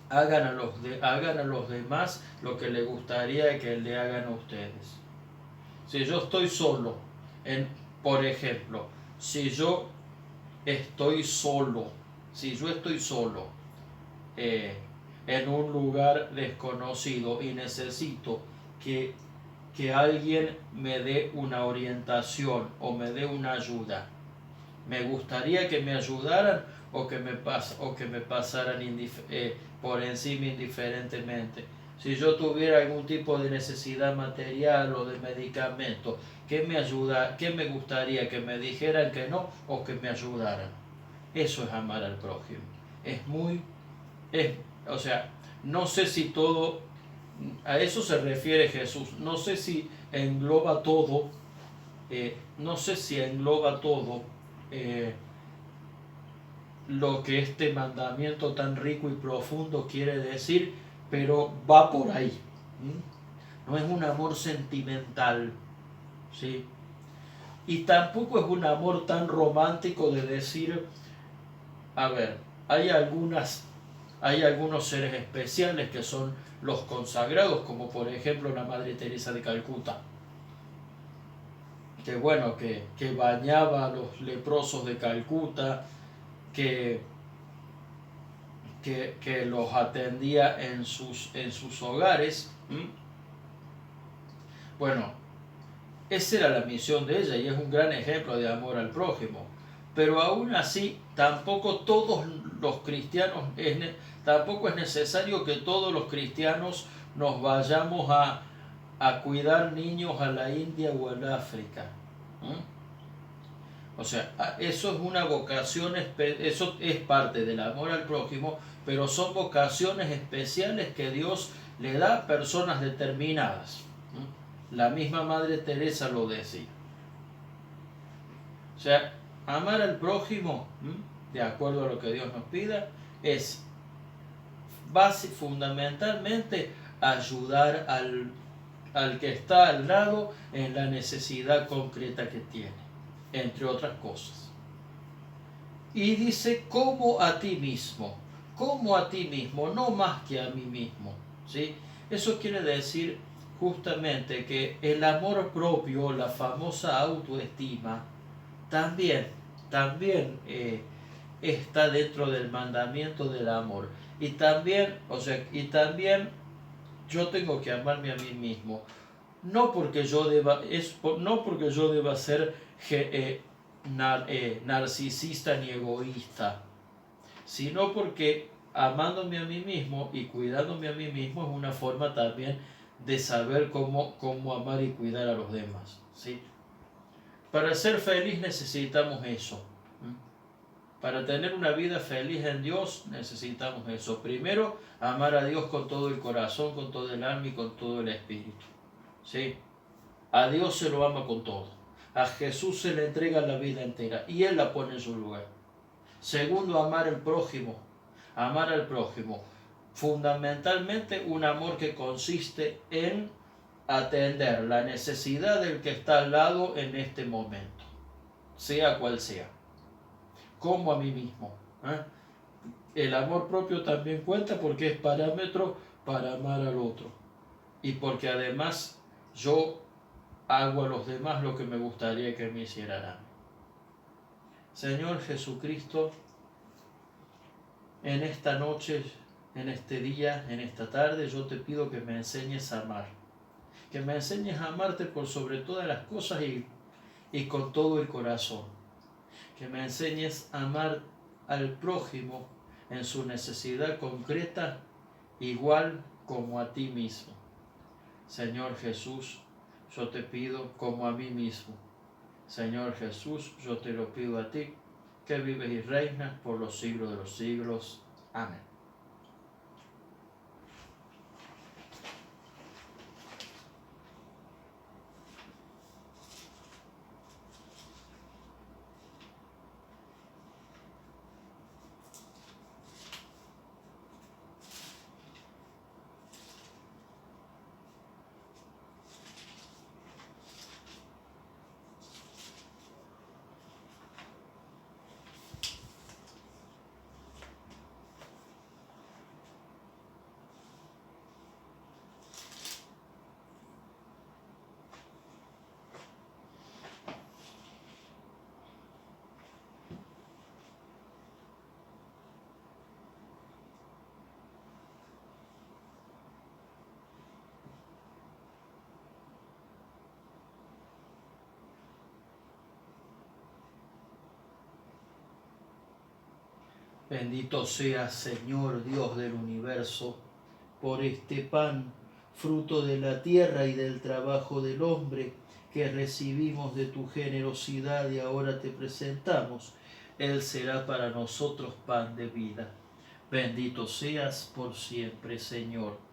Hagan a los demás lo que les gustaría que le hagan a ustedes. Si yo estoy solo, por ejemplo, si yo estoy solo en un lugar desconocido y necesito que alguien me dé una orientación o me dé una ayuda, me gustaría que me ayudaran o que me pasaran por encima indiferentemente. Si yo tuviera algún tipo de necesidad material o de medicamento, ¿qué me gustaría? ¿Que me dijeran que no o que me ayudaran? Eso es amar al prójimo. No sé si a eso se refiere Jesús. No sé si engloba todo. Lo que este mandamiento tan rico y profundo quiere decir, pero va por ahí. No es un amor sentimental, ¿sí? Y tampoco es un amor tan romántico de decir, hay algunos seres especiales que son los consagrados, como por ejemplo la Madre Teresa de Calcuta, que bañaba a los leprosos de Calcuta, que los atendía en sus hogares. Bueno, esa era la misión de ella y es un gran ejemplo de amor al prójimo. Pero aún así, tampoco es necesario que todos los cristianos nos vayamos a cuidar niños a la India o al África. O sea, eso es una vocación, eso es parte del amor al prójimo, pero son vocaciones especiales que Dios le da a personas determinadas. La misma Madre Teresa lo decía. O sea, amar al prójimo, de acuerdo a lo que Dios nos pida, es fundamentalmente ayudar al que está al lado en la necesidad concreta que tiene, entre otras cosas. Y dice, como a ti mismo, no más que a mí mismo, ¿sí? Eso quiere decir justamente que el amor propio, la famosa autoestima, también está dentro del mandamiento del amor. Y también yo tengo que amarme a mí mismo, no porque yo deba ser narcisista ni egoísta, sino porque amándome a mí mismo y cuidándome a mí mismo es una forma también de saber cómo amar y cuidar a los demás, ¿sí? Para ser feliz necesitamos eso. Para tener una vida feliz en Dios necesitamos eso. Primero, amar a Dios con todo el corazón, con todo el alma y con todo el espíritu, ¿sí? A Dios se lo ama con todo. A Jesús se le entrega la vida entera y Él la pone en su lugar. Segundo, amar al prójimo. Amar al prójimo. Fundamentalmente un amor que consiste en atender la necesidad del que está al lado en este momento, sea cual sea, como a mí mismo. El amor propio también cuenta porque es parámetro para amar al otro y porque además yo hago a los demás lo que me gustaría que me hicieran a mí. Señor Jesucristo, en esta noche, en este día, en esta tarde, yo te pido que me enseñes a amar. Que me enseñes a amarte por sobre todas las cosas y con todo el corazón. Que me enseñes a amar al prójimo en su necesidad concreta, igual como a ti mismo. Señor Jesús, yo te pido como a mí mismo. Señor Jesús, yo te lo pido a ti, que vives y reinas por los siglos de los siglos. Amén. Bendito seas, Señor Dios del universo, por este pan, fruto de la tierra y del trabajo del hombre, que recibimos de tu generosidad y ahora te presentamos. Él será para nosotros pan de vida. Bendito seas por siempre, Señor.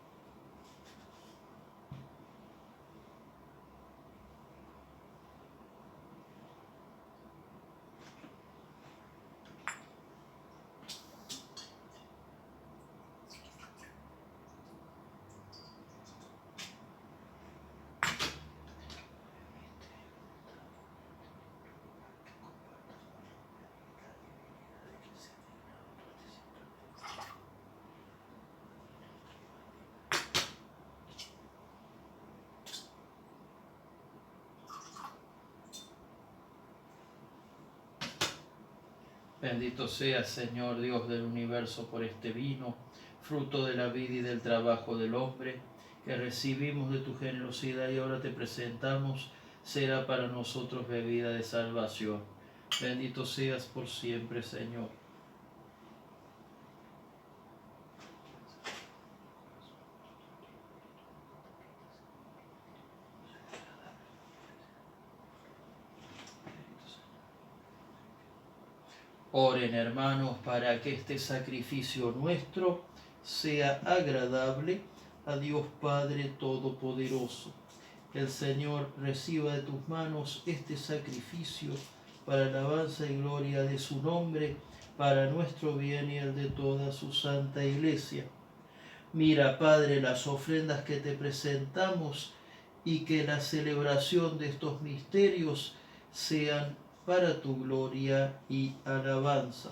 Bendito seas, Señor Dios del universo, por este vino, fruto de la vida y del trabajo del hombre, que recibimos de tu generosidad y ahora te presentamos, será para nosotros bebida de salvación. Bendito seas por siempre, Señor. Oren, hermanos, para que este sacrificio nuestro sea agradable a Dios Padre Todopoderoso. El Señor reciba de tus manos este sacrificio para alabanza y gloria de su nombre, para nuestro bien y el de toda su santa Iglesia. Mira, Padre, las ofrendas que te presentamos y que la celebración de estos misterios sean para tu gloria y alabanza.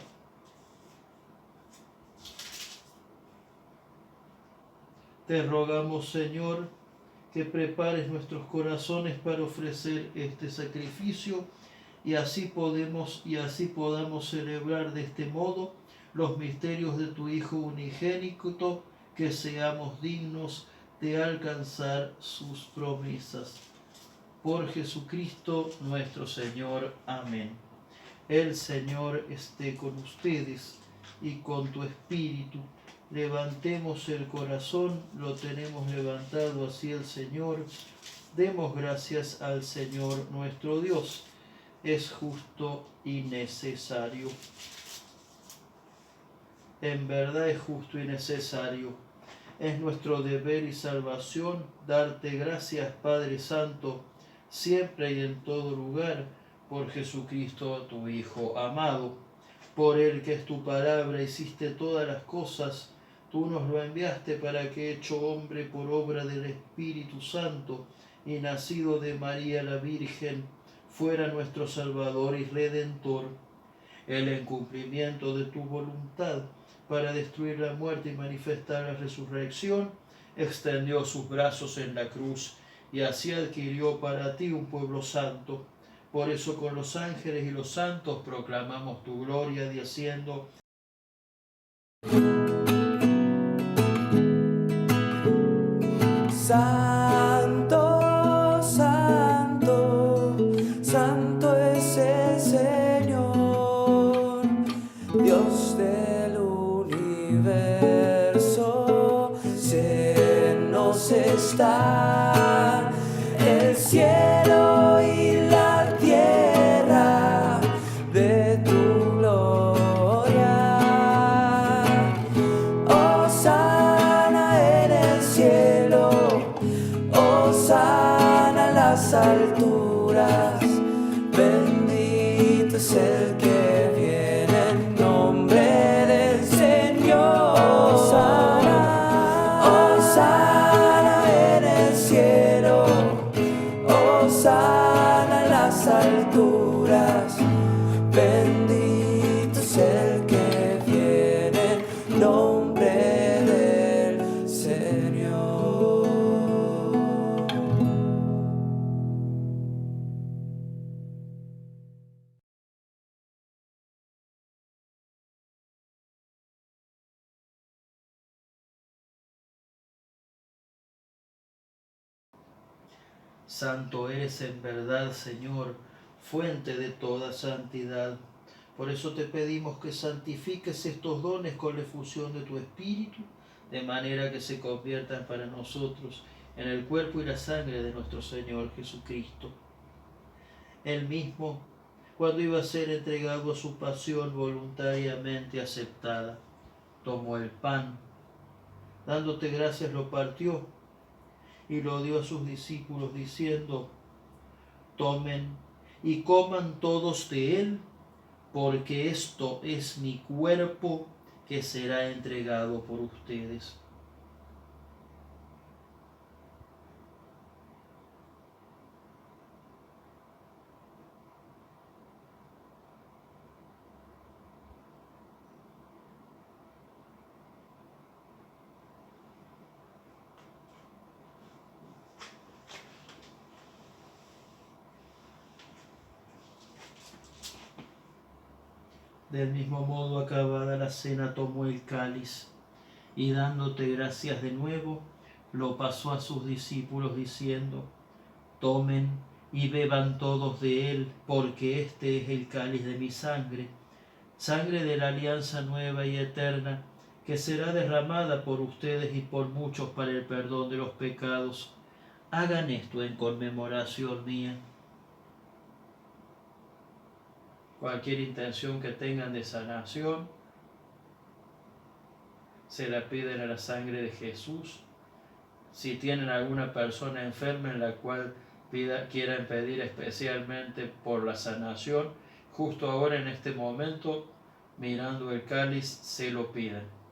Te rogamos, Señor, que prepares nuestros corazones para ofrecer este sacrificio y así podamos celebrar de este modo los misterios de tu Hijo unigénito, que seamos dignos de alcanzar sus promesas. Por Jesucristo nuestro Señor. Amén. El Señor esté con ustedes y con tu espíritu. Levantemos el corazón, lo tenemos levantado hacia el Señor. Demos gracias al Señor nuestro Dios. Es justo y necesario. En verdad es justo y necesario. Es nuestro deber y salvación darte gracias, Padre Santo, siempre y en todo lugar, por Jesucristo tu Hijo amado. Por el que es tu palabra hiciste todas las cosas, tú nos lo enviaste para que, hecho hombre por obra del Espíritu Santo y nacido de María la Virgen, fuera nuestro Salvador y Redentor. El en cumplimiento de tu voluntad, para destruir la muerte y manifestar la resurrección, extendió sus brazos en la cruz y así adquirió para ti un pueblo santo. Por eso con los ángeles y los santos proclamamos tu gloria, diciendo: Santo, santo, santo es el Señor, Dios del universo. Llenos está el cielo y la tierra de tu gloria. Hosana en el cielo, hosana en las alturas. Bendito es el que viene en nombre del Señor. Hosana en el cielo, hosana en las alturas. Bendito es el que viene en nombre del Señor. Santo eres en verdad, Señor, fuente de toda santidad. Por eso te pedimos que santifiques estos dones con la efusión de tu Espíritu, de manera que se conviertan para nosotros en el cuerpo y la sangre de nuestro Señor Jesucristo. Él mismo, cuando iba a ser entregado a su pasión voluntariamente aceptada, tomó el pan, dándote gracias lo partió y lo dio a sus discípulos diciendo: tomen y coman todos de él, porque esto es mi cuerpo que será entregado por ustedes. Del mismo modo, acabada la cena, tomó el cáliz y dándote gracias de nuevo, lo pasó a sus discípulos diciendo: tomen y beban todos de él, porque este es el cáliz de mi sangre, sangre de la alianza nueva y eterna, que será derramada por ustedes y por muchos para el perdón de los pecados. Hagan esto en conmemoración mía. Cualquier intención que tengan de sanación, se la piden a la sangre de Jesús. Si tienen alguna persona enferma en la cual quieran pedir especialmente por la sanación, justo ahora en este momento, mirando el cáliz, se lo piden.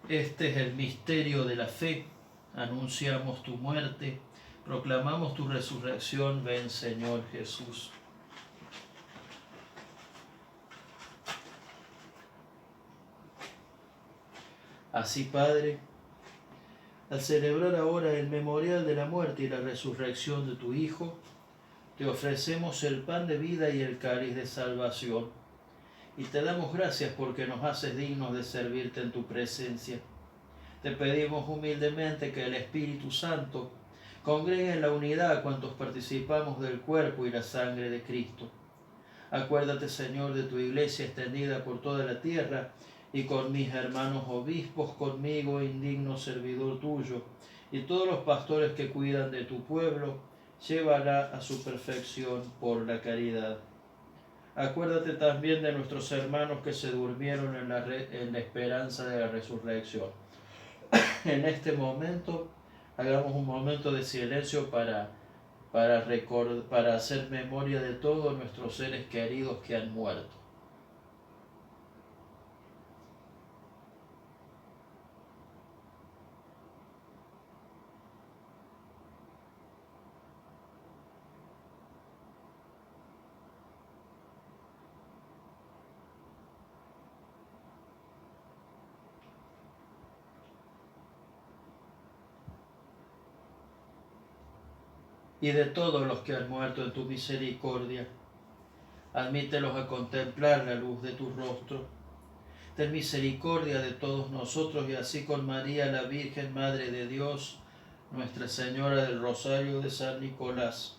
Este es el misterio de la fe. Anunciamos tu muerte, proclamamos tu resurrección. Ven, Señor Jesús. Así, Padre, al celebrar ahora el memorial de la muerte y la resurrección de tu Hijo, te ofrecemos el pan de vida y el cáliz de salvación, y te damos gracias porque nos haces dignos de servirte en tu presencia. Te pedimos humildemente que el Espíritu Santo congregue en la unidad a cuantos participamos del cuerpo y la sangre de Cristo. Acuérdate, Señor, de tu iglesia extendida por toda la tierra, y con mis hermanos obispos, conmigo, indigno servidor tuyo, y todos los pastores que cuidan de tu pueblo, llévala a su perfección por la caridad. Acuérdate también de nuestros hermanos que se durmieron en la esperanza de la resurrección. En este momento, hagamos un momento de silencio para hacer memoria de todos nuestros seres queridos que han muerto. Y de todos los que han muerto en tu misericordia, admítelos a contemplar la luz de tu rostro. Ten misericordia de todos nosotros, y así con María, la Virgen Madre de Dios, Nuestra Señora del Rosario de San Nicolás,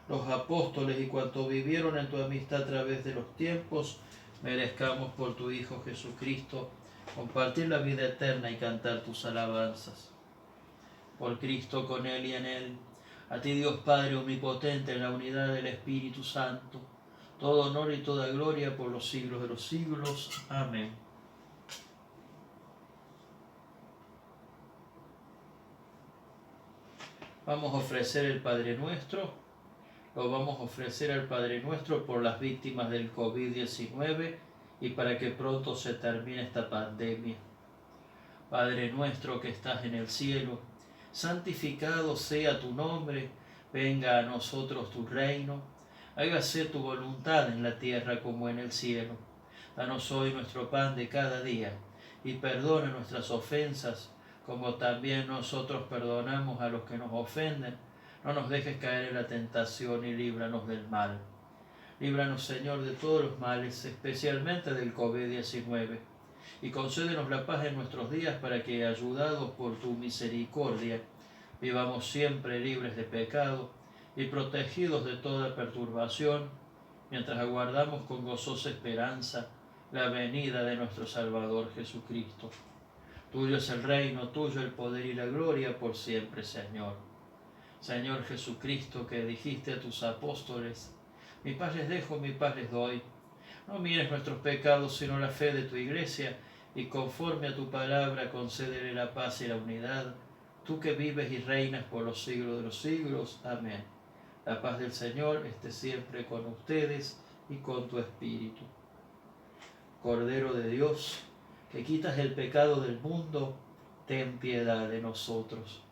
los apóstoles y cuantos vivieron en tu amistad a través de los tiempos, merezcamos por tu Hijo Jesucristo compartir la vida eterna y cantar tus alabanzas. Por Cristo, con Él y en Él, a ti Dios Padre omnipotente, en la unidad del Espíritu Santo, todo honor y toda gloria por los siglos de los siglos. Amén. Vamos a ofrecer el Padre Nuestro. Lo vamos a ofrecer al Padre Nuestro por las víctimas del COVID-19 y para que pronto se termine esta pandemia. Padre nuestro que estás en el cielo, santificado sea tu nombre, venga a nosotros tu reino, hágase tu voluntad en la tierra como en el cielo. Danos hoy nuestro pan de cada día, y perdona nuestras ofensas, como también nosotros perdonamos a los que nos ofenden. No nos dejes caer en la tentación y líbranos del mal. Líbranos, Señor, de todos los males, especialmente del COVID-19. Y concédenos la paz en nuestros días para que, ayudados por tu misericordia, vivamos siempre libres de pecado y protegidos de toda perturbación, mientras aguardamos con gozosa esperanza la venida de nuestro Salvador Jesucristo. Tuyo es el reino, tuyo el poder y la gloria por siempre, Señor. Señor Jesucristo, que dijiste a tus apóstoles: mi paz les dejo, mi paz les doy. No mires nuestros pecados, sino la fe de tu iglesia, y conforme a tu palabra concédele la paz y la unidad, tú que vives y reinas por los siglos de los siglos. Amén. La paz del Señor esté siempre con ustedes y con tu espíritu. Cordero de Dios, que quitas el pecado del mundo, ten piedad de nosotros.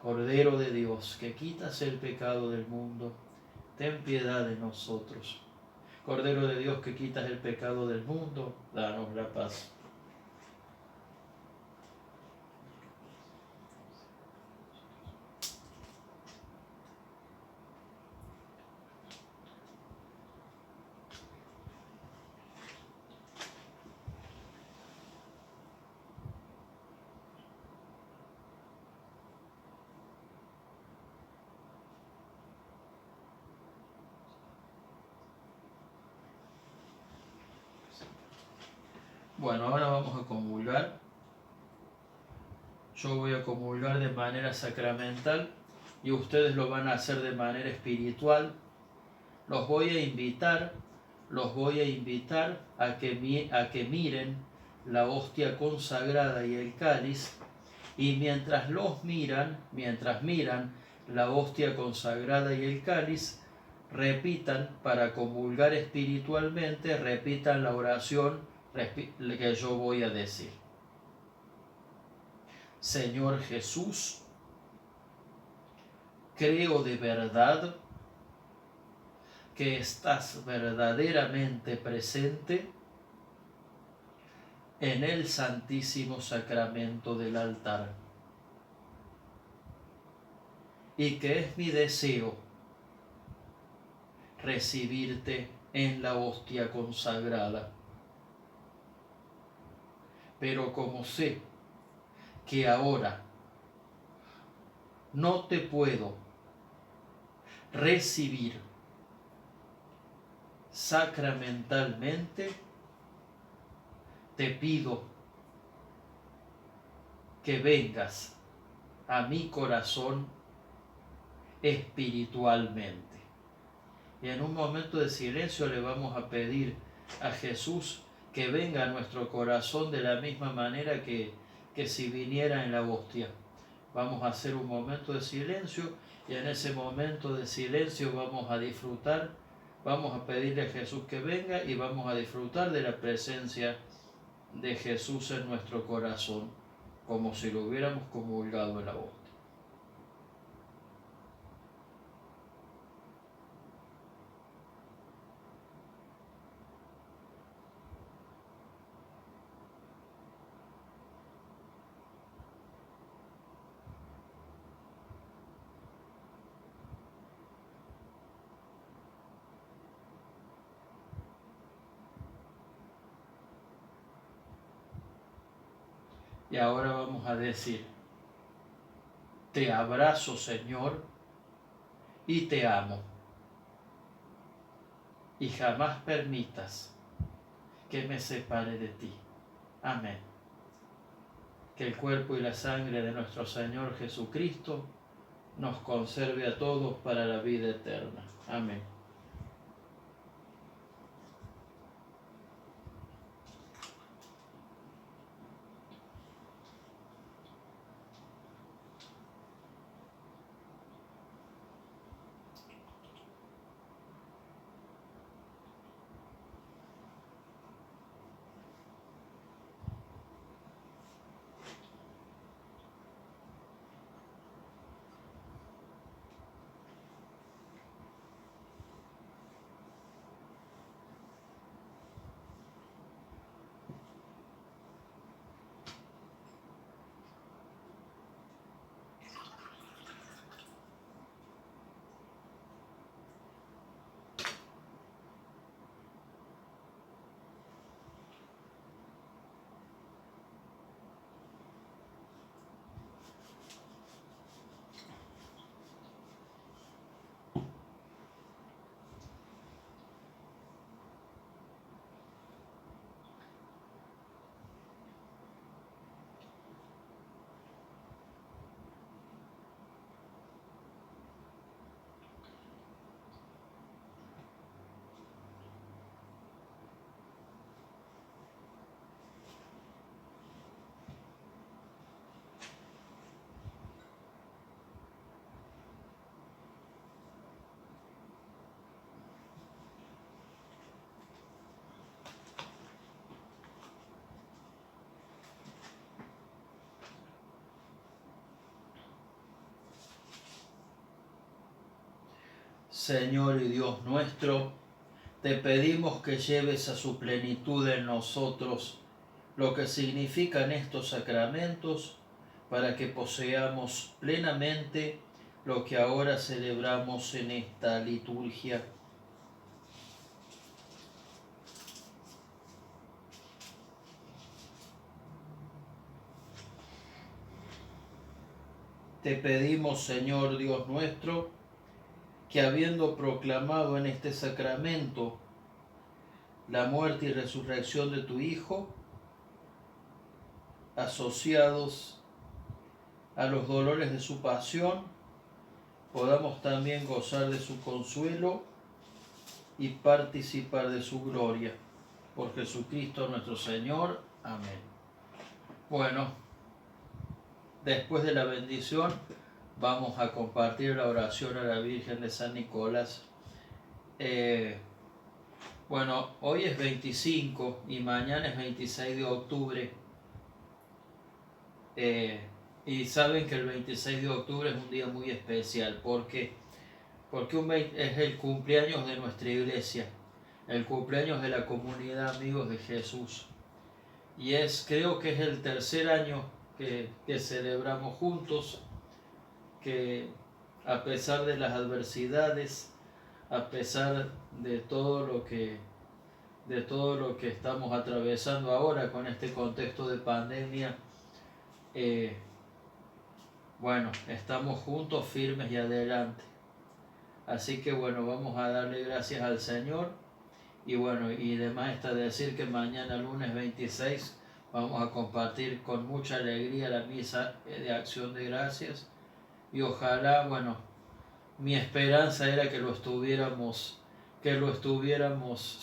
Cordero de Dios, que quitas el pecado del mundo, ten piedad de nosotros. Cordero de Dios que quitas el pecado del mundo, danos la paz. Bueno, ahora vamos a comulgar. Yo voy a comulgar de manera sacramental y ustedes lo van a hacer de manera espiritual. Los voy a invitar a que miren la hostia consagrada y el cáliz, y mientras miran la hostia consagrada y el cáliz, repitan, para comulgar espiritualmente, repitan la oración que yo voy a decir. Señor Jesús, creo de verdad que estás verdaderamente presente en el Santísimo Sacramento del altar, y que es mi deseo recibirte en la hostia consagrada. Pero como sé que ahora no te puedo recibir sacramentalmente, te pido que vengas a mi corazón espiritualmente. Y en un momento de silencio le vamos a pedir a Jesús que venga a nuestro corazón de la misma manera que si viniera en la hostia. Vamos a hacer un momento de silencio, y en ese momento de silencio vamos a disfrutar, vamos a pedirle a Jesús que venga y vamos a disfrutar de la presencia de Jesús en nuestro corazón, como si lo hubiéramos comulgado en la hostia. Y ahora vamos a decir: te abrazo, Señor, y te amo, y jamás permitas que me separe de ti. Amén. Que el cuerpo y la sangre de nuestro Señor Jesucristo nos conserve a todos para la vida eterna. Amén. Señor y Dios nuestro, te pedimos que lleves a su plenitud en nosotros lo que significan estos sacramentos, para que poseamos plenamente lo que ahora celebramos en esta liturgia. Te pedimos, Señor Dios nuestro, que habiendo proclamado en este sacramento la muerte y resurrección de tu Hijo, asociados a los dolores de su pasión, podamos también gozar de su consuelo y participar de su gloria. Por Jesucristo nuestro Señor. Amén. Bueno, después de la bendición, vamos a compartir la oración a la Virgen de San Nicolás. Bueno, hoy es 25 y mañana es 26 de octubre. Y saben que el 26 de octubre es un día muy especial. ¿Por qué? Porque es el cumpleaños de nuestra iglesia, el cumpleaños de la comunidad Amigos de Jesús. Y creo que es el tercer año que celebramos juntos, que a pesar de las adversidades, a pesar de todo lo que estamos atravesando ahora con este contexto de pandemia, bueno, estamos juntos, firmes y adelante. Así que bueno, vamos a darle gracias al Señor. Y bueno, y demás está decir que mañana lunes 26 vamos a compartir con mucha alegría la misa de acción de gracias. Y ojalá, bueno, mi esperanza era que lo estuviéramos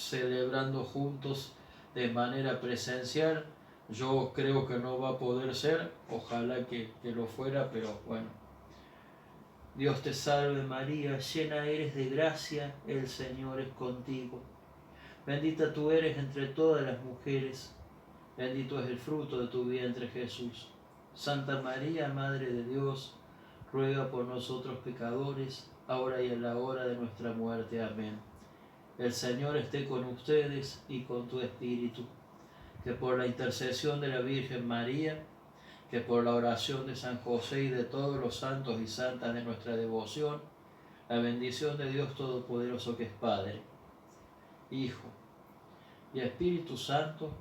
celebrando juntos de manera presencial. Yo creo que no va a poder ser, ojalá que lo fuera, pero bueno. Dios te salve María, llena eres de gracia, el Señor es contigo. Bendita tú eres entre todas las mujeres, bendito es el fruto de tu vientre Jesús. Santa María, Madre de Dios, ruega por nosotros pecadores, ahora y en la hora de nuestra muerte. Amén. El Señor esté con ustedes y con tu espíritu. Que por la intercesión de la Virgen María, que por la oración de San José y de todos los santos y santas de nuestra devoción, la bendición de Dios Todopoderoso, que es Padre, Hijo y Espíritu Santo,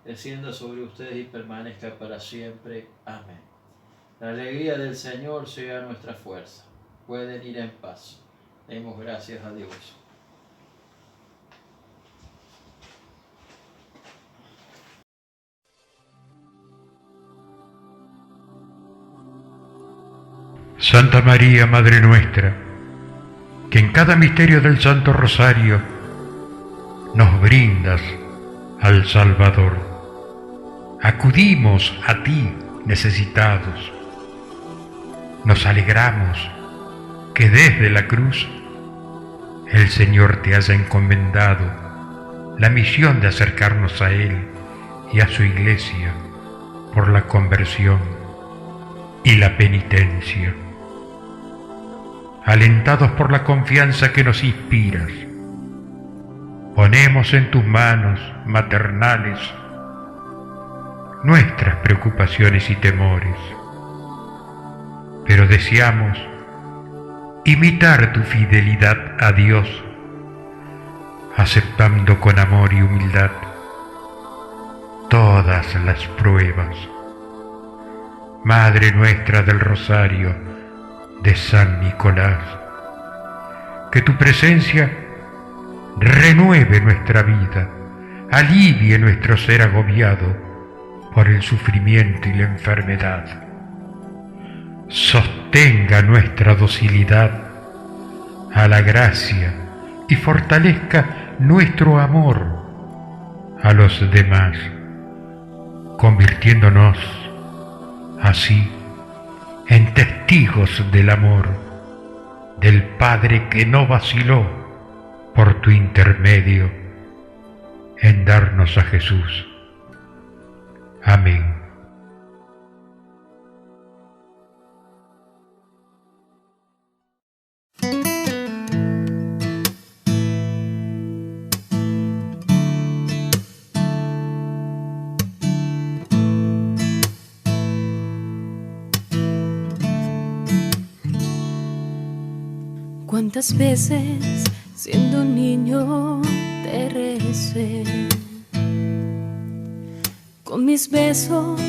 descienda sobre ustedes y permanezca para siempre. Amén. La alegría del Señor sea nuestra fuerza. Pueden ir en paz. Demos gracias a Dios. Santa María, Madre nuestra, que en cada misterio del Santo Rosario nos brindas al Salvador. Acudimos a ti necesitados. Nos alegramos que desde la cruz el Señor te haya encomendado la misión de acercarnos a Él y a su Iglesia por la conversión y la penitencia. Alentados por la confianza que nos inspiras, ponemos en tus manos maternales nuestras preocupaciones y temores, pero deseamos imitar tu fidelidad a Dios, aceptando con amor y humildad todas las pruebas. Madre nuestra del Rosario de San Nicolás, que tu presencia renueve nuestra vida, alivie nuestro ser agobiado por el sufrimiento y la enfermedad, sostenga nuestra docilidad a la gracia y fortalezca nuestro amor a los demás, convirtiéndonos así en testigos del amor del Padre que no vaciló por tu intermedio en darnos a Jesús. Amén. ¿Cuántas veces siendo un niño te recé? Con mis besos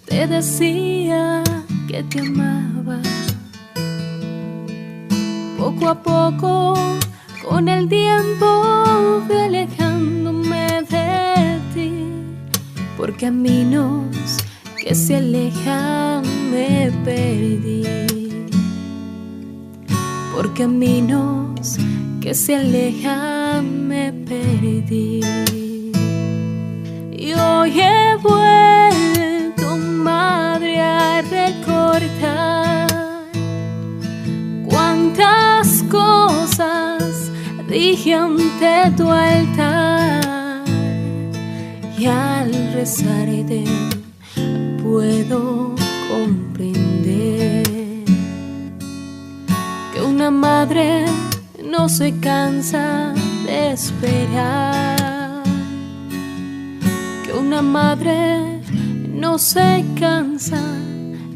te decía que te amaba. Poco a poco, con el tiempo, fui alejándome de ti. Por caminos que se alejan me perdí. Por caminos que se alejan me perdí. Y hoy he vuelto, madre, a recordar cuántas cosas dije ante tu altar. Y al rezarte puedo comprender que una madre no se cansa de esperar, que una madre no se cansa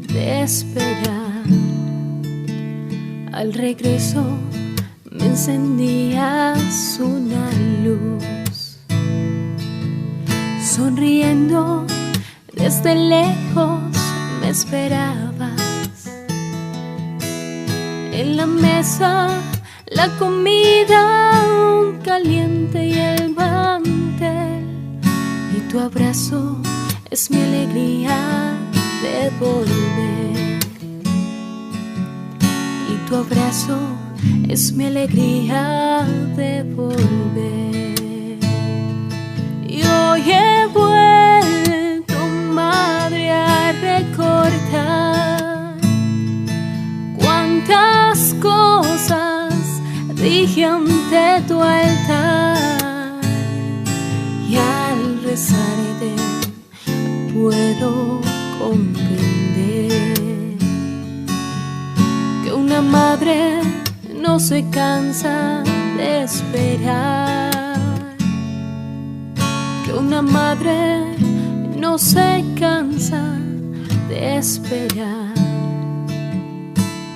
de esperar. Al regreso me encendías una luz, sonriendo desde lejos me esperabas. En la mesa la comida caliente y el mantel, y tu abrazo es mi alegría de volver. Y tu abrazo es mi alegría de volver. Y hoy he vuelto, madre, a recordar cuántas cosas dije ante tu altar. Y al rezarte puedo comprender que una madre no se cansa de esperar, que una madre no se cansa de esperar.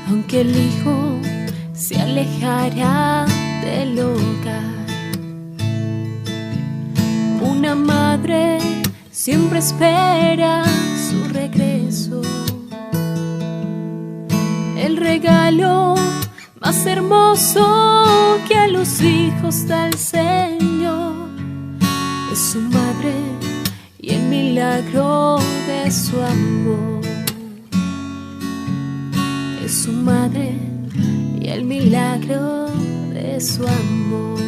Aunque el hijo se alejara del hogar, una madre siempre espera su regreso. El regalo más hermoso que a los hijos da el Señor es su madre y el milagro de su amor. Es su madre y el milagro de su amor.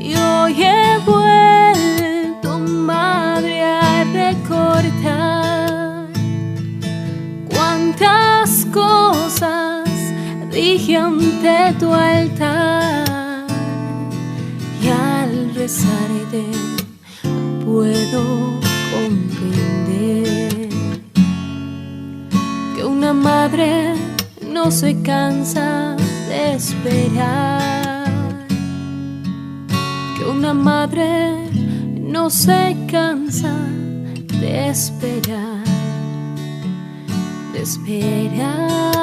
Y hoy he vuelto, madre, a recordar cuántas cosas dije ante tu altar. Y al rezarte puedo comprender que una madre no se cansa de esperar, que una madre no se cansa de esperar, de esperar.